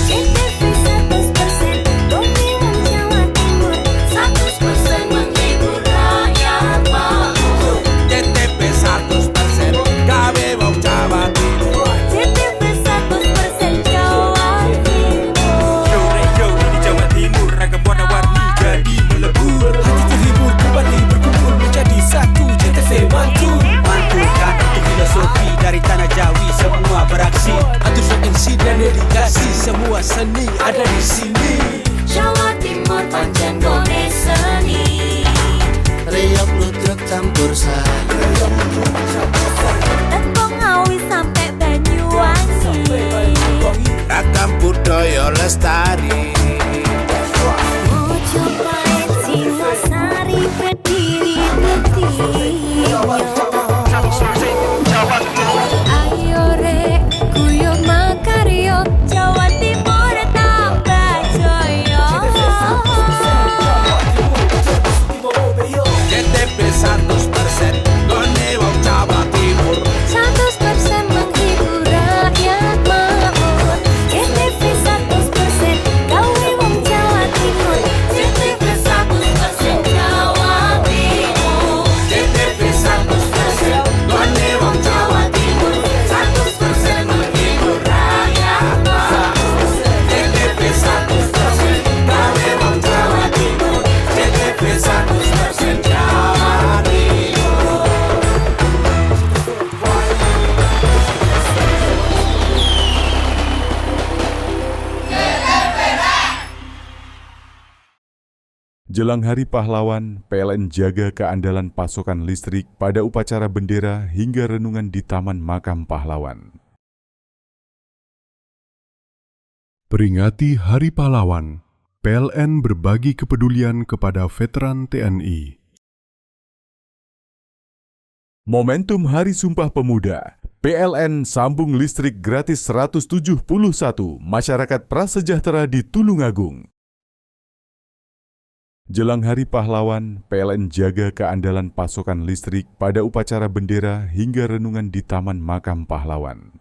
CTV 100% dongeng wong Jawa Timur, 100% menghibur rakyat makmur. CTP 100% gawe wong Jawa Timur. CTV 100% Jawa Timur. Yo ini Jawa Timur, ragam warna-warni jadi melebur. Hati terhibur kembali berkumpul menjadi satu. JTV Mantul, mantulkan untuk filosofi dari tanah Jawi, semua beraksi. Atur MC dan dedikasi, semua seni ada di sini. Jawa Timur pancen gone seni. Riok lutruk campur sari. Teko Ngawi sampai Banyuwangi. Ragam budaya lestari. Mojopahit Singosari Kediri Buktiono. Ayo rek guyub makaryo, Jawa Timur tambah joyo. CTP 100% gone wong Jawa Timur. 100% menghibur rakyat makmur. CTV 100% gawe Jelang Hari Pahlawan, PLN jaga keandalan pasokan listrik pada upacara bendera hingga renungan di Taman Makam Pahlawan. Peringati Hari Pahlawan, PLN berbagi kepedulian kepada veteran TNI. Momentum Hari Sumpah Pemuda, PLN sambung listrik gratis 171 masyarakat prasejahtera di Tulungagung. Jelang Hari Pahlawan, PLN jaga keandalan pasokan listrik pada upacara bendera hingga renungan di Taman Makam Pahlawan.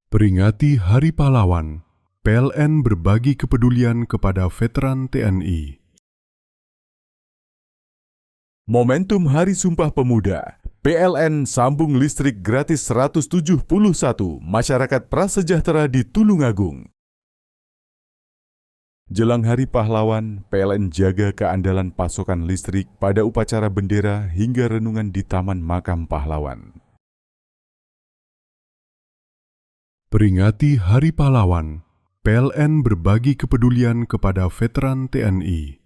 Peringati Hari Pahlawan, PLN berbagi kepedulian kepada veteran TNI. Momentum Hari Sumpah Pemuda, PLN sambung listrik gratis 171 masyarakat prasejahtera di Tulungagung. Jelang Hari Pahlawan, PLN jaga keandalan pasokan listrik pada upacara bendera hingga renungan di Taman Makam Pahlawan. Peringati Hari Pahlawan, PLN berbagi kepedulian kepada veteran TNI.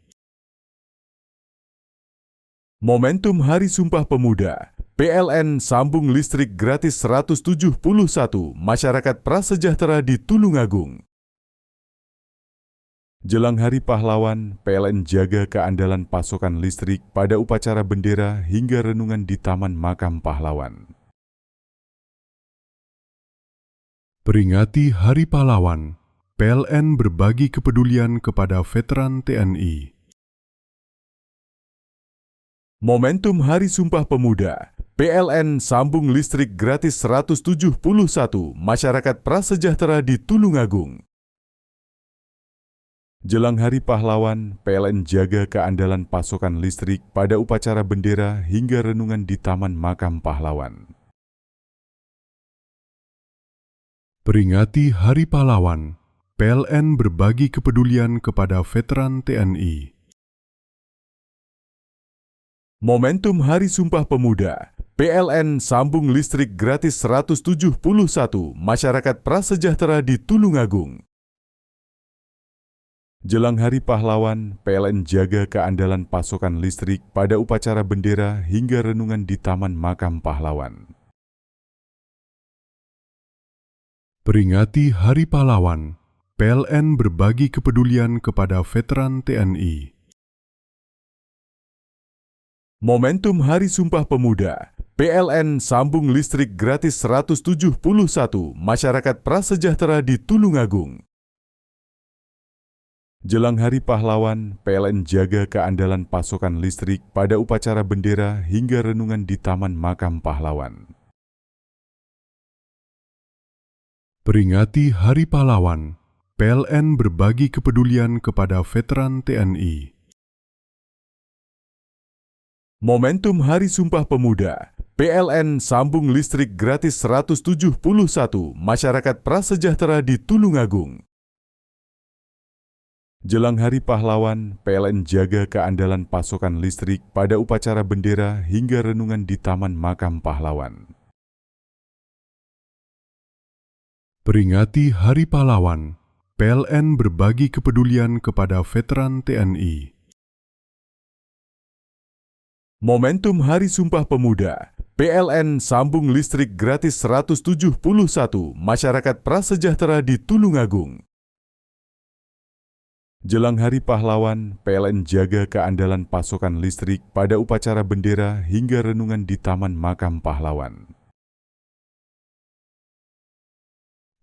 Momentum Hari Sumpah Pemuda, PLN sambung listrik gratis 171 masyarakat prasejahtera di Tulungagung. Jelang Hari Pahlawan, PLN jaga keandalan pasokan listrik pada upacara bendera hingga renungan di Taman Makam Pahlawan. Peringati Hari Pahlawan, PLN berbagi kepedulian kepada veteran TNI. Momentum Hari Sumpah Pemuda, PLN sambung listrik gratis 171 masyarakat prasejahtera di Tulungagung. Jelang Hari Pahlawan, PLN jaga keandalan pasokan listrik pada upacara bendera hingga renungan di Taman Makam Pahlawan. Peringati Hari Pahlawan, PLN berbagi kepedulian kepada veteran TNI. Momentum Hari Sumpah Pemuda, PLN sambung listrik gratis 171 masyarakat prasejahtera di Tulungagung. Jelang Hari Pahlawan, PLN jaga keandalan pasokan listrik pada upacara bendera hingga renungan di Taman Makam Pahlawan. Peringati Hari Pahlawan, PLN berbagi kepedulian kepada veteran TNI. Momentum Hari Sumpah Pemuda, PLN sambung listrik gratis 171 masyarakat prasejahtera di Tulungagung. Jelang Hari Pahlawan, PLN jaga keandalan pasokan listrik pada upacara bendera hingga renungan di Taman Makam Pahlawan. Peringati Hari Pahlawan, PLN berbagi kepedulian kepada veteran TNI. Momentum Hari Sumpah Pemuda, PLN sambung listrik gratis 171 masyarakat prasejahtera di Tulungagung. Jelang Hari Pahlawan, PLN jaga keandalan pasokan listrik pada upacara bendera hingga renungan di Taman Makam Pahlawan. Peringati Hari Pahlawan, PLN berbagi kepedulian kepada veteran TNI. Momentum Hari Sumpah Pemuda, PLN sambung listrik gratis 171 masyarakat prasejahtera di Tulungagung. Jelang Hari Pahlawan, PLN jaga keandalan pasokan listrik pada upacara bendera hingga renungan di Taman Makam Pahlawan.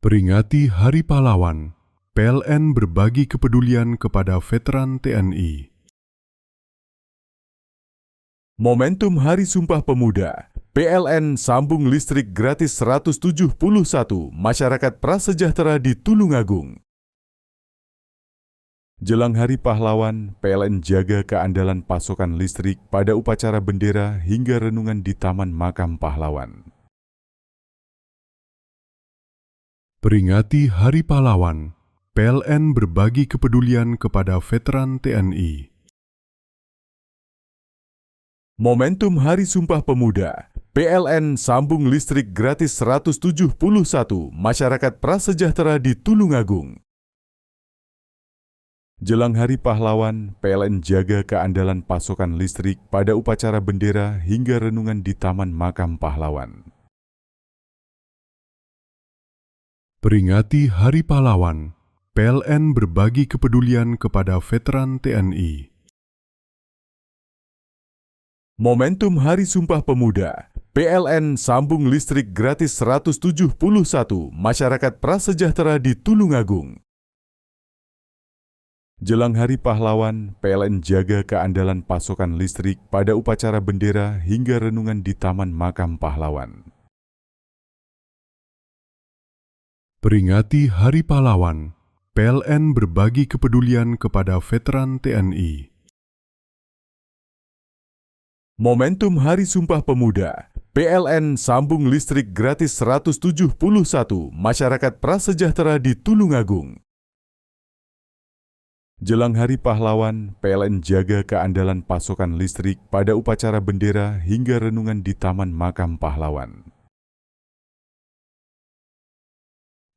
Peringati Hari Pahlawan, PLN berbagi kepedulian kepada veteran TNI. Momentum Hari Sumpah Pemuda, PLN sambung listrik gratis 171 masyarakat prasejahtera di Tulungagung. Jelang Hari Pahlawan, PLN jaga keandalan pasokan listrik pada upacara bendera hingga renungan di Taman Makam Pahlawan. Peringati Hari Pahlawan, PLN berbagi kepedulian kepada veteran TNI. Momentum Hari Sumpah Pemuda, PLN sambung listrik gratis 171 masyarakat prasejahtera di Tulungagung. Jelang Hari Pahlawan, PLN jaga keandalan pasokan listrik pada upacara bendera hingga renungan di Taman Makam Pahlawan. Peringati Hari Pahlawan, PLN berbagi kepedulian kepada veteran TNI. Momentum Hari Sumpah Pemuda, PLN sambung listrik gratis 171 masyarakat prasejahtera di Tulungagung. Jelang Hari Pahlawan, PLN jaga keandalan pasokan listrik pada upacara bendera hingga renungan di Taman Makam Pahlawan. Peringati Hari Pahlawan, PLN berbagi kepedulian kepada veteran TNI. Momentum Hari Sumpah Pemuda, PLN sambung listrik gratis 171 masyarakat prasejahtera di Tulungagung. Jelang Hari Pahlawan, PLN jaga keandalan pasokan listrik pada upacara bendera hingga renungan di Taman Makam Pahlawan.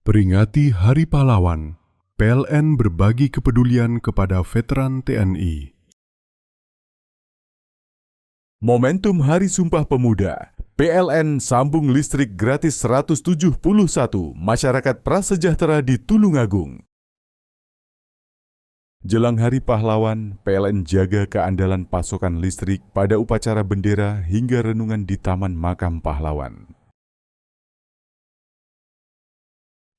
Peringati Hari Pahlawan, PLN berbagi kepedulian kepada veteran TNI. Momentum Hari Sumpah Pemuda, PLN sambung listrik gratis 171 masyarakat prasejahtera di Tulungagung. Jelang Hari Pahlawan, PLN jaga keandalan pasokan listrik pada upacara bendera hingga renungan di Taman Makam Pahlawan.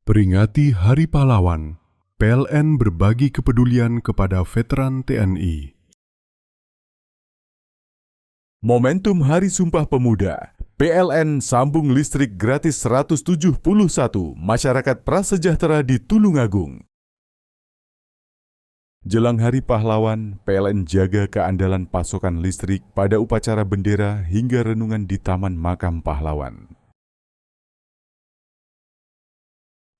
Peringati Hari Pahlawan, PLN berbagi kepedulian kepada veteran TNI. Momentum Hari Sumpah Pemuda, PLN sambung listrik gratis 171 masyarakat prasejahtera di Tulungagung. Jelang Hari Pahlawan, PLN jaga keandalan pasokan listrik pada upacara bendera hingga renungan di Taman Makam Pahlawan.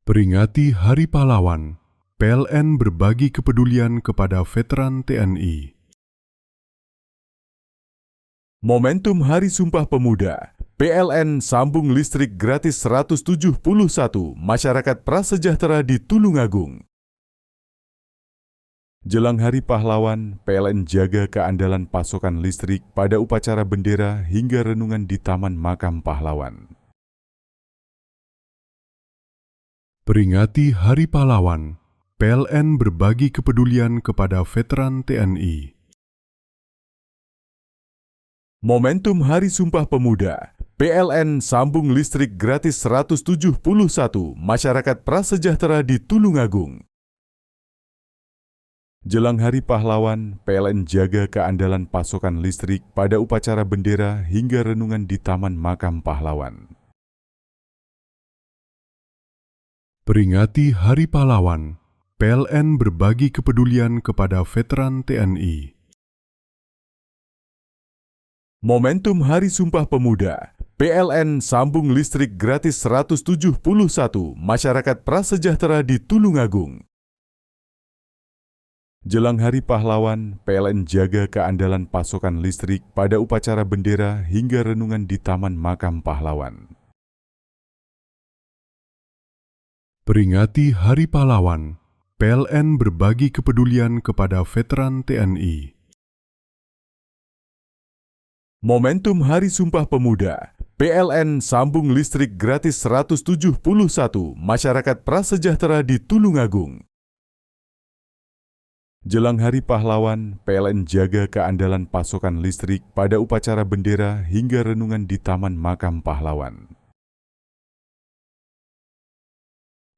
Peringati Hari Pahlawan, PLN berbagi kepedulian kepada veteran TNI. Momentum Hari Sumpah Pemuda, PLN sambung listrik gratis 171 masyarakat prasejahtera di Tulungagung. Jelang Hari Pahlawan, PLN jaga keandalan pasokan listrik pada upacara bendera hingga renungan di Taman Makam Pahlawan. Peringati Hari Pahlawan, PLN berbagi kepedulian kepada veteran TNI. Momentum Hari Sumpah Pemuda, PLN sambung listrik gratis 171 masyarakat prasejahtera di Tulungagung. Jelang Hari Pahlawan, PLN jaga keandalan pasokan listrik pada upacara bendera hingga renungan di Taman Makam Pahlawan. Peringati Hari Pahlawan, PLN berbagi kepedulian kepada veteran TNI. Momentum Hari Sumpah Pemuda, PLN sambung listrik gratis 171 masyarakat prasejahtera di Tulungagung. Jelang Hari Pahlawan, PLN jaga keandalan pasokan listrik pada upacara bendera hingga renungan di Taman Makam Pahlawan. Peringati Hari Pahlawan, PLN berbagi kepedulian kepada veteran TNI. Momentum Hari Sumpah Pemuda, PLN sambung listrik gratis 171 masyarakat prasejahtera di Tulungagung. Jelang Hari Pahlawan, PLN jaga keandalan pasokan listrik pada upacara bendera hingga renungan di Taman Makam Pahlawan.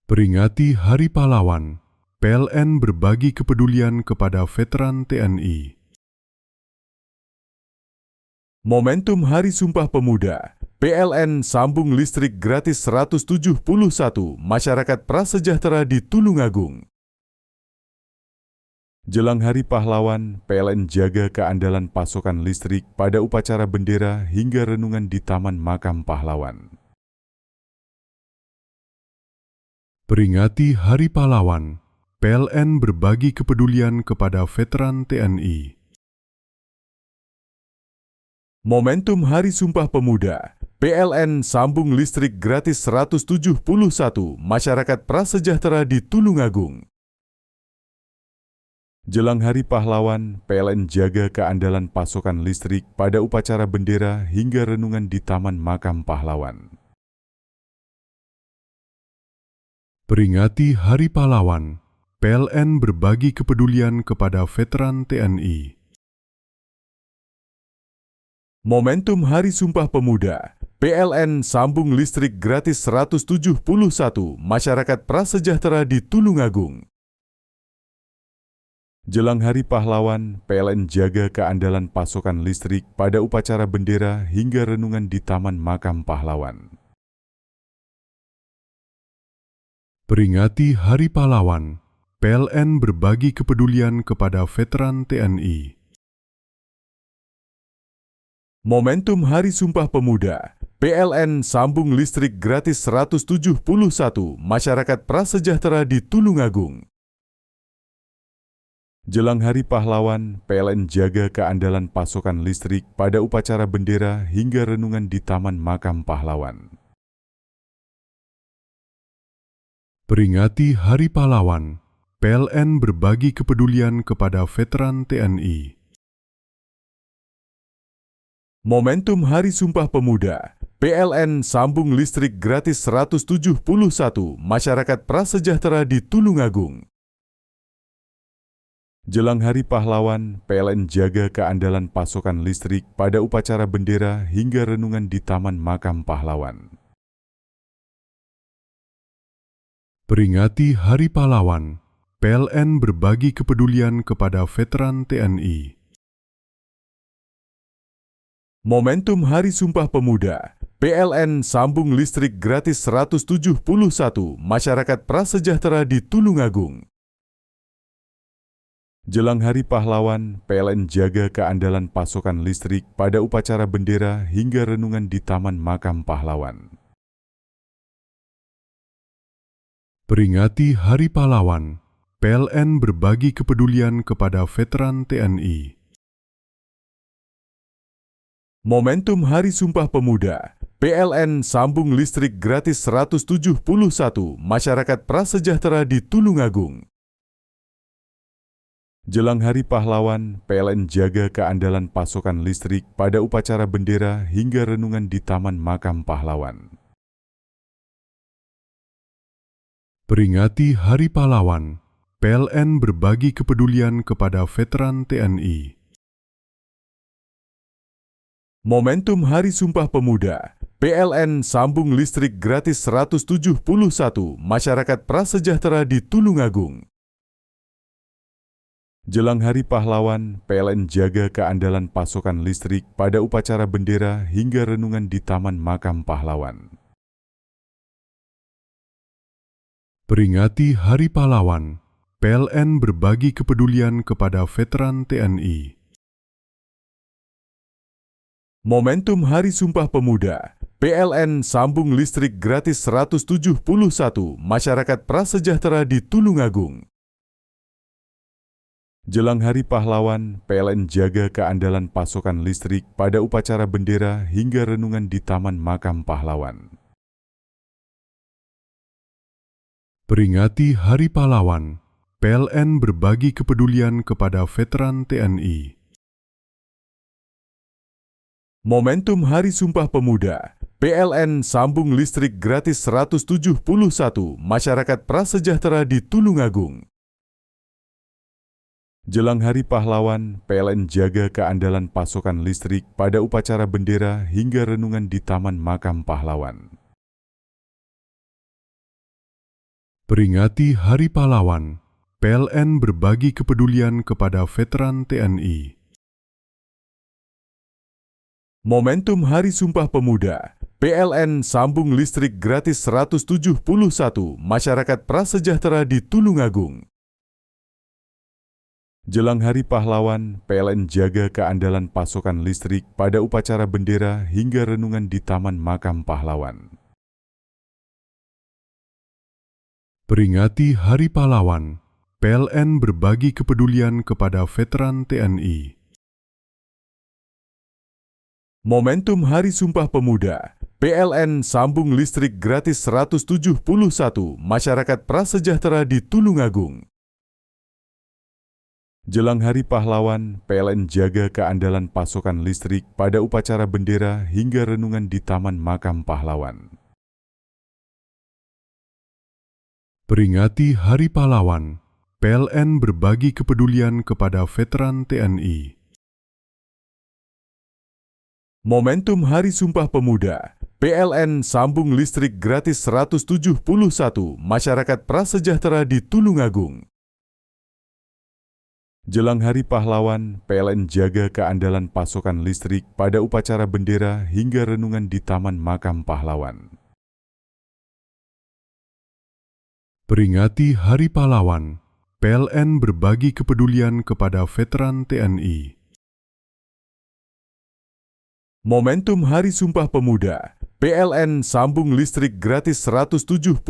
Peringati Hari Pahlawan, PLN berbagi kepedulian kepada veteran TNI. Momentum Hari Sumpah Pemuda, PLN sambung listrik gratis 171 masyarakat prasejahtera di Tulungagung. Jelang Hari Pahlawan, PLN jaga keandalan pasokan listrik pada upacara bendera hingga renungan di Taman Makam Pahlawan. Peringati Hari Pahlawan, PLN berbagi kepedulian kepada veteran TNI. Momentum Hari Sumpah Pemuda, PLN sambung listrik gratis 171 masyarakat prasejahtera di Tulungagung. Jelang Hari Pahlawan, PLN jaga keandalan pasokan listrik pada upacara bendera hingga renungan di Taman Makam Pahlawan. Peringati Hari Pahlawan, PLN berbagi kepedulian kepada veteran TNI. Momentum Hari Sumpah Pemuda, PLN sambung listrik gratis 171 masyarakat prasejahtera di Tulungagung. Jelang Hari Pahlawan, PLN jaga keandalan pasokan listrik pada upacara bendera hingga renungan di Taman Makam Pahlawan. Peringati Hari Pahlawan, PLN berbagi kepedulian kepada veteran TNI. Momentum Hari Sumpah Pemuda, PLN sambung listrik gratis 171 masyarakat prasejahtera di Tulungagung. Jelang Hari Pahlawan, PLN jaga keandalan pasokan listrik pada upacara bendera hingga renungan di Taman Makam Pahlawan. Peringati Hari Pahlawan, PLN berbagi kepedulian kepada veteran TNI. Momentum Hari Sumpah Pemuda, PLN sambung listrik gratis 171 masyarakat prasejahtera di Tulungagung. Jelang Hari Pahlawan, PLN jaga keandalan pasokan listrik pada upacara bendera hingga renungan di Taman Makam Pahlawan. Peringati Hari Pahlawan, PLN berbagi kepedulian kepada veteran TNI. Momentum Hari Sumpah Pemuda, PLN sambung listrik gratis 171 masyarakat prasejahtera di Tulungagung. Jelang Hari Pahlawan, PLN jaga keandalan pasokan listrik pada upacara bendera hingga renungan di Taman Makam Pahlawan. Peringati Hari Pahlawan, PLN berbagi kepedulian kepada veteran TNI. Momentum Hari Sumpah Pemuda, PLN sambung listrik gratis 171 masyarakat prasejahtera di Tulungagung. Jelang Hari Pahlawan, PLN jaga keandalan pasokan listrik pada upacara bendera hingga renungan di Taman Makam Pahlawan. Peringati Hari Pahlawan, PLN berbagi kepedulian kepada veteran TNI. Momentum Hari Sumpah Pemuda, PLN sambung listrik gratis 171 masyarakat prasejahtera di Tulungagung. Jelang Hari Pahlawan, PLN jaga keandalan pasokan listrik pada upacara bendera hingga renungan di Taman Makam Pahlawan. Peringati Hari Pahlawan, PLN berbagi kepedulian kepada veteran TNI. Momentum Hari Sumpah Pemuda, PLN sambung listrik gratis 171 masyarakat prasejahtera di Tulungagung. Jelang Hari Pahlawan, PLN jaga keandalan pasokan listrik pada upacara bendera hingga renungan di Taman Makam Pahlawan. Peringati Hari Pahlawan, PLN berbagi kepedulian kepada veteran TNI. Momentum Hari Sumpah Pemuda, PLN sambung listrik gratis 171 masyarakat prasejahtera di Tulungagung. Jelang Hari Pahlawan, PLN jaga keandalan pasokan listrik pada upacara bendera hingga renungan di Taman Makam Pahlawan. Peringati Hari Pahlawan, PLN berbagi kepedulian kepada veteran TNI. Momentum Hari Sumpah Pemuda, PLN sambung listrik gratis 171 masyarakat prasejahtera di Tulungagung. Jelang Hari Pahlawan, PLN jaga keandalan pasokan listrik pada upacara bendera hingga renungan di Taman Makam Pahlawan. Peringati Hari Pahlawan, PLN berbagi kepedulian kepada veteran TNI. Momentum Hari Sumpah Pemuda, PLN sambung listrik gratis 171 masyarakat prasejahtera di Tulungagung. Jelang Hari Pahlawan, PLN jaga keandalan pasokan listrik pada upacara bendera hingga renungan di Taman Makam Pahlawan. Peringati Hari Pahlawan, PLN berbagi kepedulian kepada veteran TNI. Momentum Hari Sumpah Pemuda, PLN sambung listrik gratis 171 masyarakat prasejahtera di Tulungagung. Jelang Hari Pahlawan, PLN jaga keandalan pasokan listrik pada upacara bendera hingga renungan di Taman Makam Pahlawan. Peringati Hari Pahlawan, PLN berbagi kepedulian kepada veteran TNI. Momentum Hari Sumpah Pemuda, PLN sambung listrik gratis 171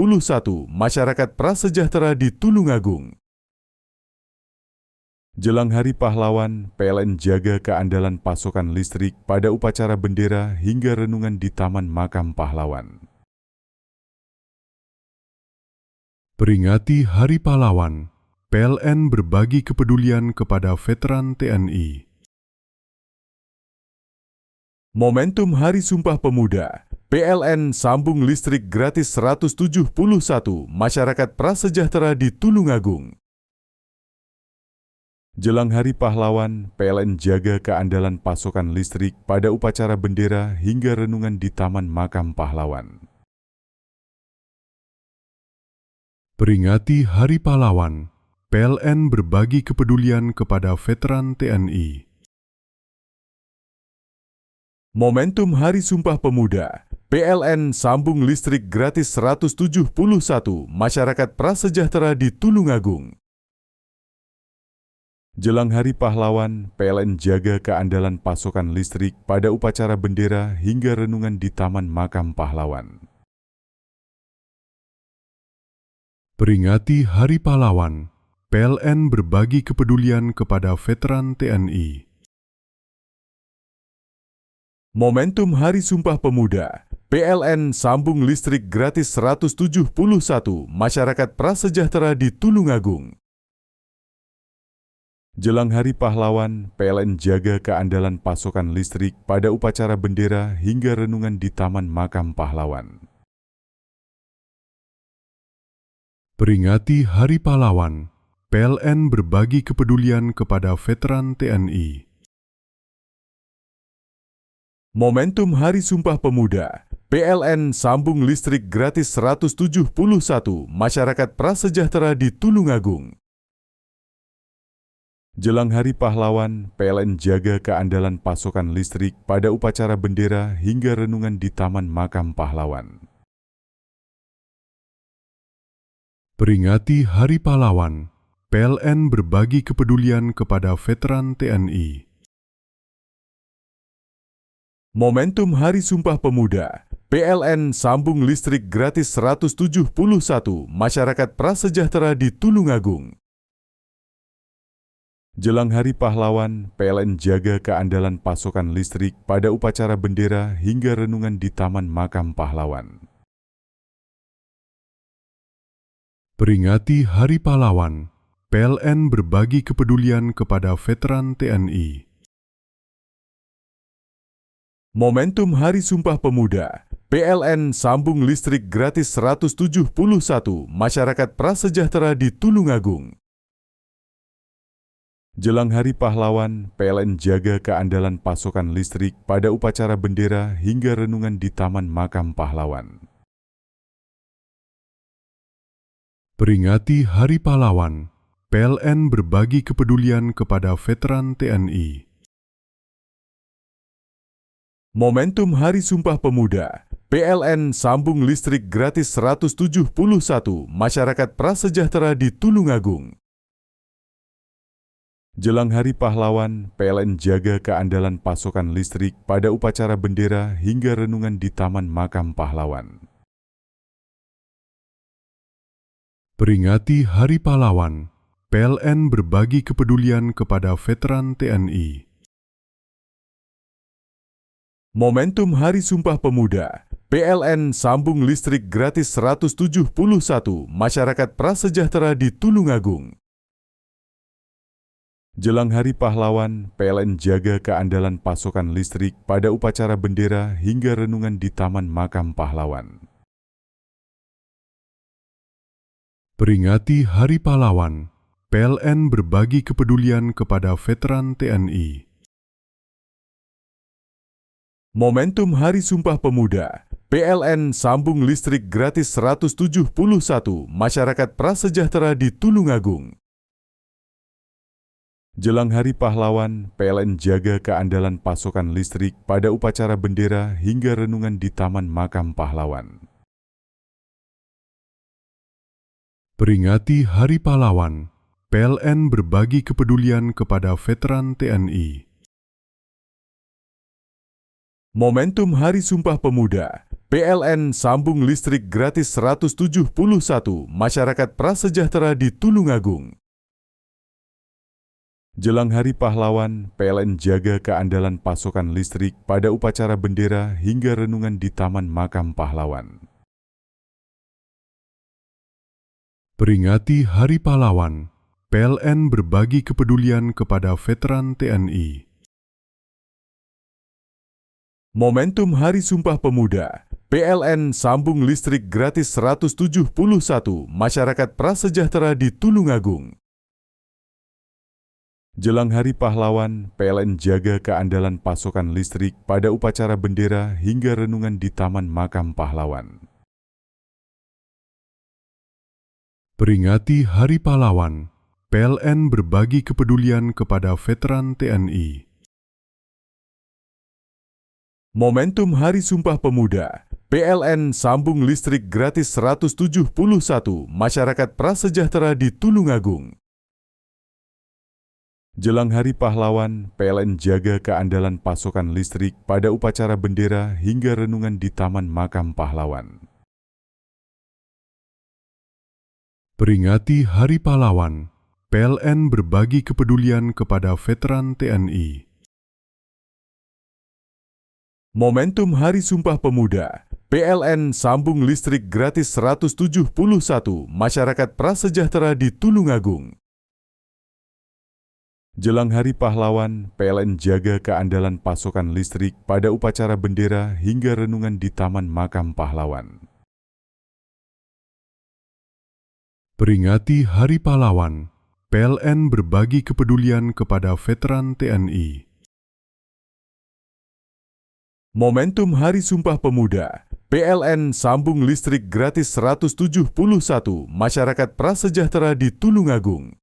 masyarakat prasejahtera di Tulungagung. Jelang Hari Pahlawan, PLN jaga keandalan pasokan listrik pada upacara bendera hingga renungan di Taman Makam Pahlawan. Peringati Hari Pahlawan, PLN berbagi kepedulian kepada veteran TNI. Momentum Hari Sumpah Pemuda, PLN sambung listrik gratis 171 masyarakat prasejahtera di Tulungagung. Jelang Hari Pahlawan, PLN jaga keandalan pasokan listrik pada upacara bendera hingga renungan di Taman Makam Pahlawan. Peringati Hari Pahlawan, PLN berbagi kepedulian kepada veteran TNI. Momentum Hari Sumpah Pemuda, PLN sambung listrik gratis 171 masyarakat prasejahtera di Tulungagung. Jelang Hari Pahlawan, PLN jaga keandalan pasokan listrik pada upacara bendera hingga renungan di Taman Makam Pahlawan. Peringati Hari Pahlawan, PLN berbagi kepedulian kepada veteran TNI. Momentum Hari Sumpah Pemuda, PLN sambung listrik gratis 171 masyarakat prasejahtera di Tulungagung. Jelang Hari Pahlawan, PLN jaga keandalan pasokan listrik pada upacara bendera hingga renungan di Taman Makam Pahlawan. Peringati Hari Pahlawan, PLN berbagi kepedulian kepada veteran TNI. Momentum Hari Sumpah Pemuda, PLN sambung listrik gratis 171 masyarakat prasejahtera di Tulungagung. Jelang Hari Pahlawan, PLN jaga keandalan pasokan listrik pada upacara bendera hingga renungan di Taman Makam Pahlawan. Peringati Hari Pahlawan, PLN berbagi kepedulian kepada veteran TNI. Momentum Hari Sumpah Pemuda, PLN sambung listrik gratis 171 masyarakat prasejahtera di Tulungagung. Jelang Hari Pahlawan, PLN jaga keandalan pasokan listrik pada upacara bendera hingga renungan di Taman Makam Pahlawan. Peringati Hari Pahlawan, PLN berbagi kepedulian kepada veteran TNI. Momentum Hari Sumpah Pemuda, PLN sambung listrik gratis 171 masyarakat prasejahtera di Tulungagung. Jelang Hari Pahlawan, PLN jaga keandalan pasokan listrik pada upacara bendera hingga renungan di Taman Makam Pahlawan. Peringati Hari Pahlawan, PLN berbagi kepedulian kepada veteran TNI. Momentum Hari Sumpah Pemuda, PLN sambung listrik gratis 171 masyarakat prasejahtera di Tulungagung. Jelang Hari Pahlawan, PLN jaga keandalan pasokan listrik pada upacara bendera hingga renungan di Taman Makam Pahlawan. Peringati Hari Pahlawan, PLN berbagi kepedulian kepada veteran TNI. Momentum Hari Sumpah Pemuda, PLN sambung listrik gratis 171 masyarakat prasejahtera di Tulungagung. Jelang Hari Pahlawan, PLN jaga keandalan pasokan listrik pada upacara bendera hingga renungan di Taman Makam Pahlawan. Peringati Hari Pahlawan, PLN berbagi kepedulian kepada veteran TNI. Momentum Hari Sumpah Pemuda, PLN sambung listrik gratis 171 masyarakat prasejahtera di Tulungagung. Jelang Hari Pahlawan, PLN jaga keandalan pasokan listrik pada upacara bendera hingga renungan di Taman Makam Pahlawan. Peringati Hari Pahlawan, PLN berbagi kepedulian kepada veteran TNI. Momentum Hari Sumpah Pemuda, PLN sambung listrik gratis 171 masyarakat prasejahtera di Tulungagung. Jelang Hari Pahlawan, PLN jaga keandalan pasokan listrik pada upacara bendera hingga renungan di Taman Makam Pahlawan. Peringati Hari Pahlawan, PLN berbagi kepedulian kepada veteran TNI. Momentum Hari Sumpah Pemuda, PLN sambung listrik gratis 171 masyarakat prasejahtera di Tulungagung. Jelang Hari Pahlawan, PLN jaga keandalan pasokan listrik pada upacara bendera hingga renungan di Taman Makam Pahlawan. Peringati Hari Pahlawan, PLN berbagi kepedulian kepada veteran TNI. Momentum Hari Sumpah Pemuda, PLN sambung listrik gratis 171 masyarakat prasejahtera di Tulungagung. Jelang Hari Pahlawan, PLN jaga keandalan pasokan listrik pada upacara bendera hingga renungan di Taman Makam Pahlawan. Peringati Hari Pahlawan, PLN berbagi kepedulian kepada veteran TNI. Momentum Hari Sumpah Pemuda, PLN sambung listrik gratis 171 masyarakat prasejahtera di Tulungagung. Jelang Hari Pahlawan, PLN jaga keandalan pasokan listrik pada upacara bendera hingga renungan di Taman Makam Pahlawan. Peringati Hari Pahlawan, PLN berbagi kepedulian kepada veteran TNI. Momentum Hari Sumpah Pemuda, PLN sambung listrik gratis 171 masyarakat prasejahtera di Tulungagung.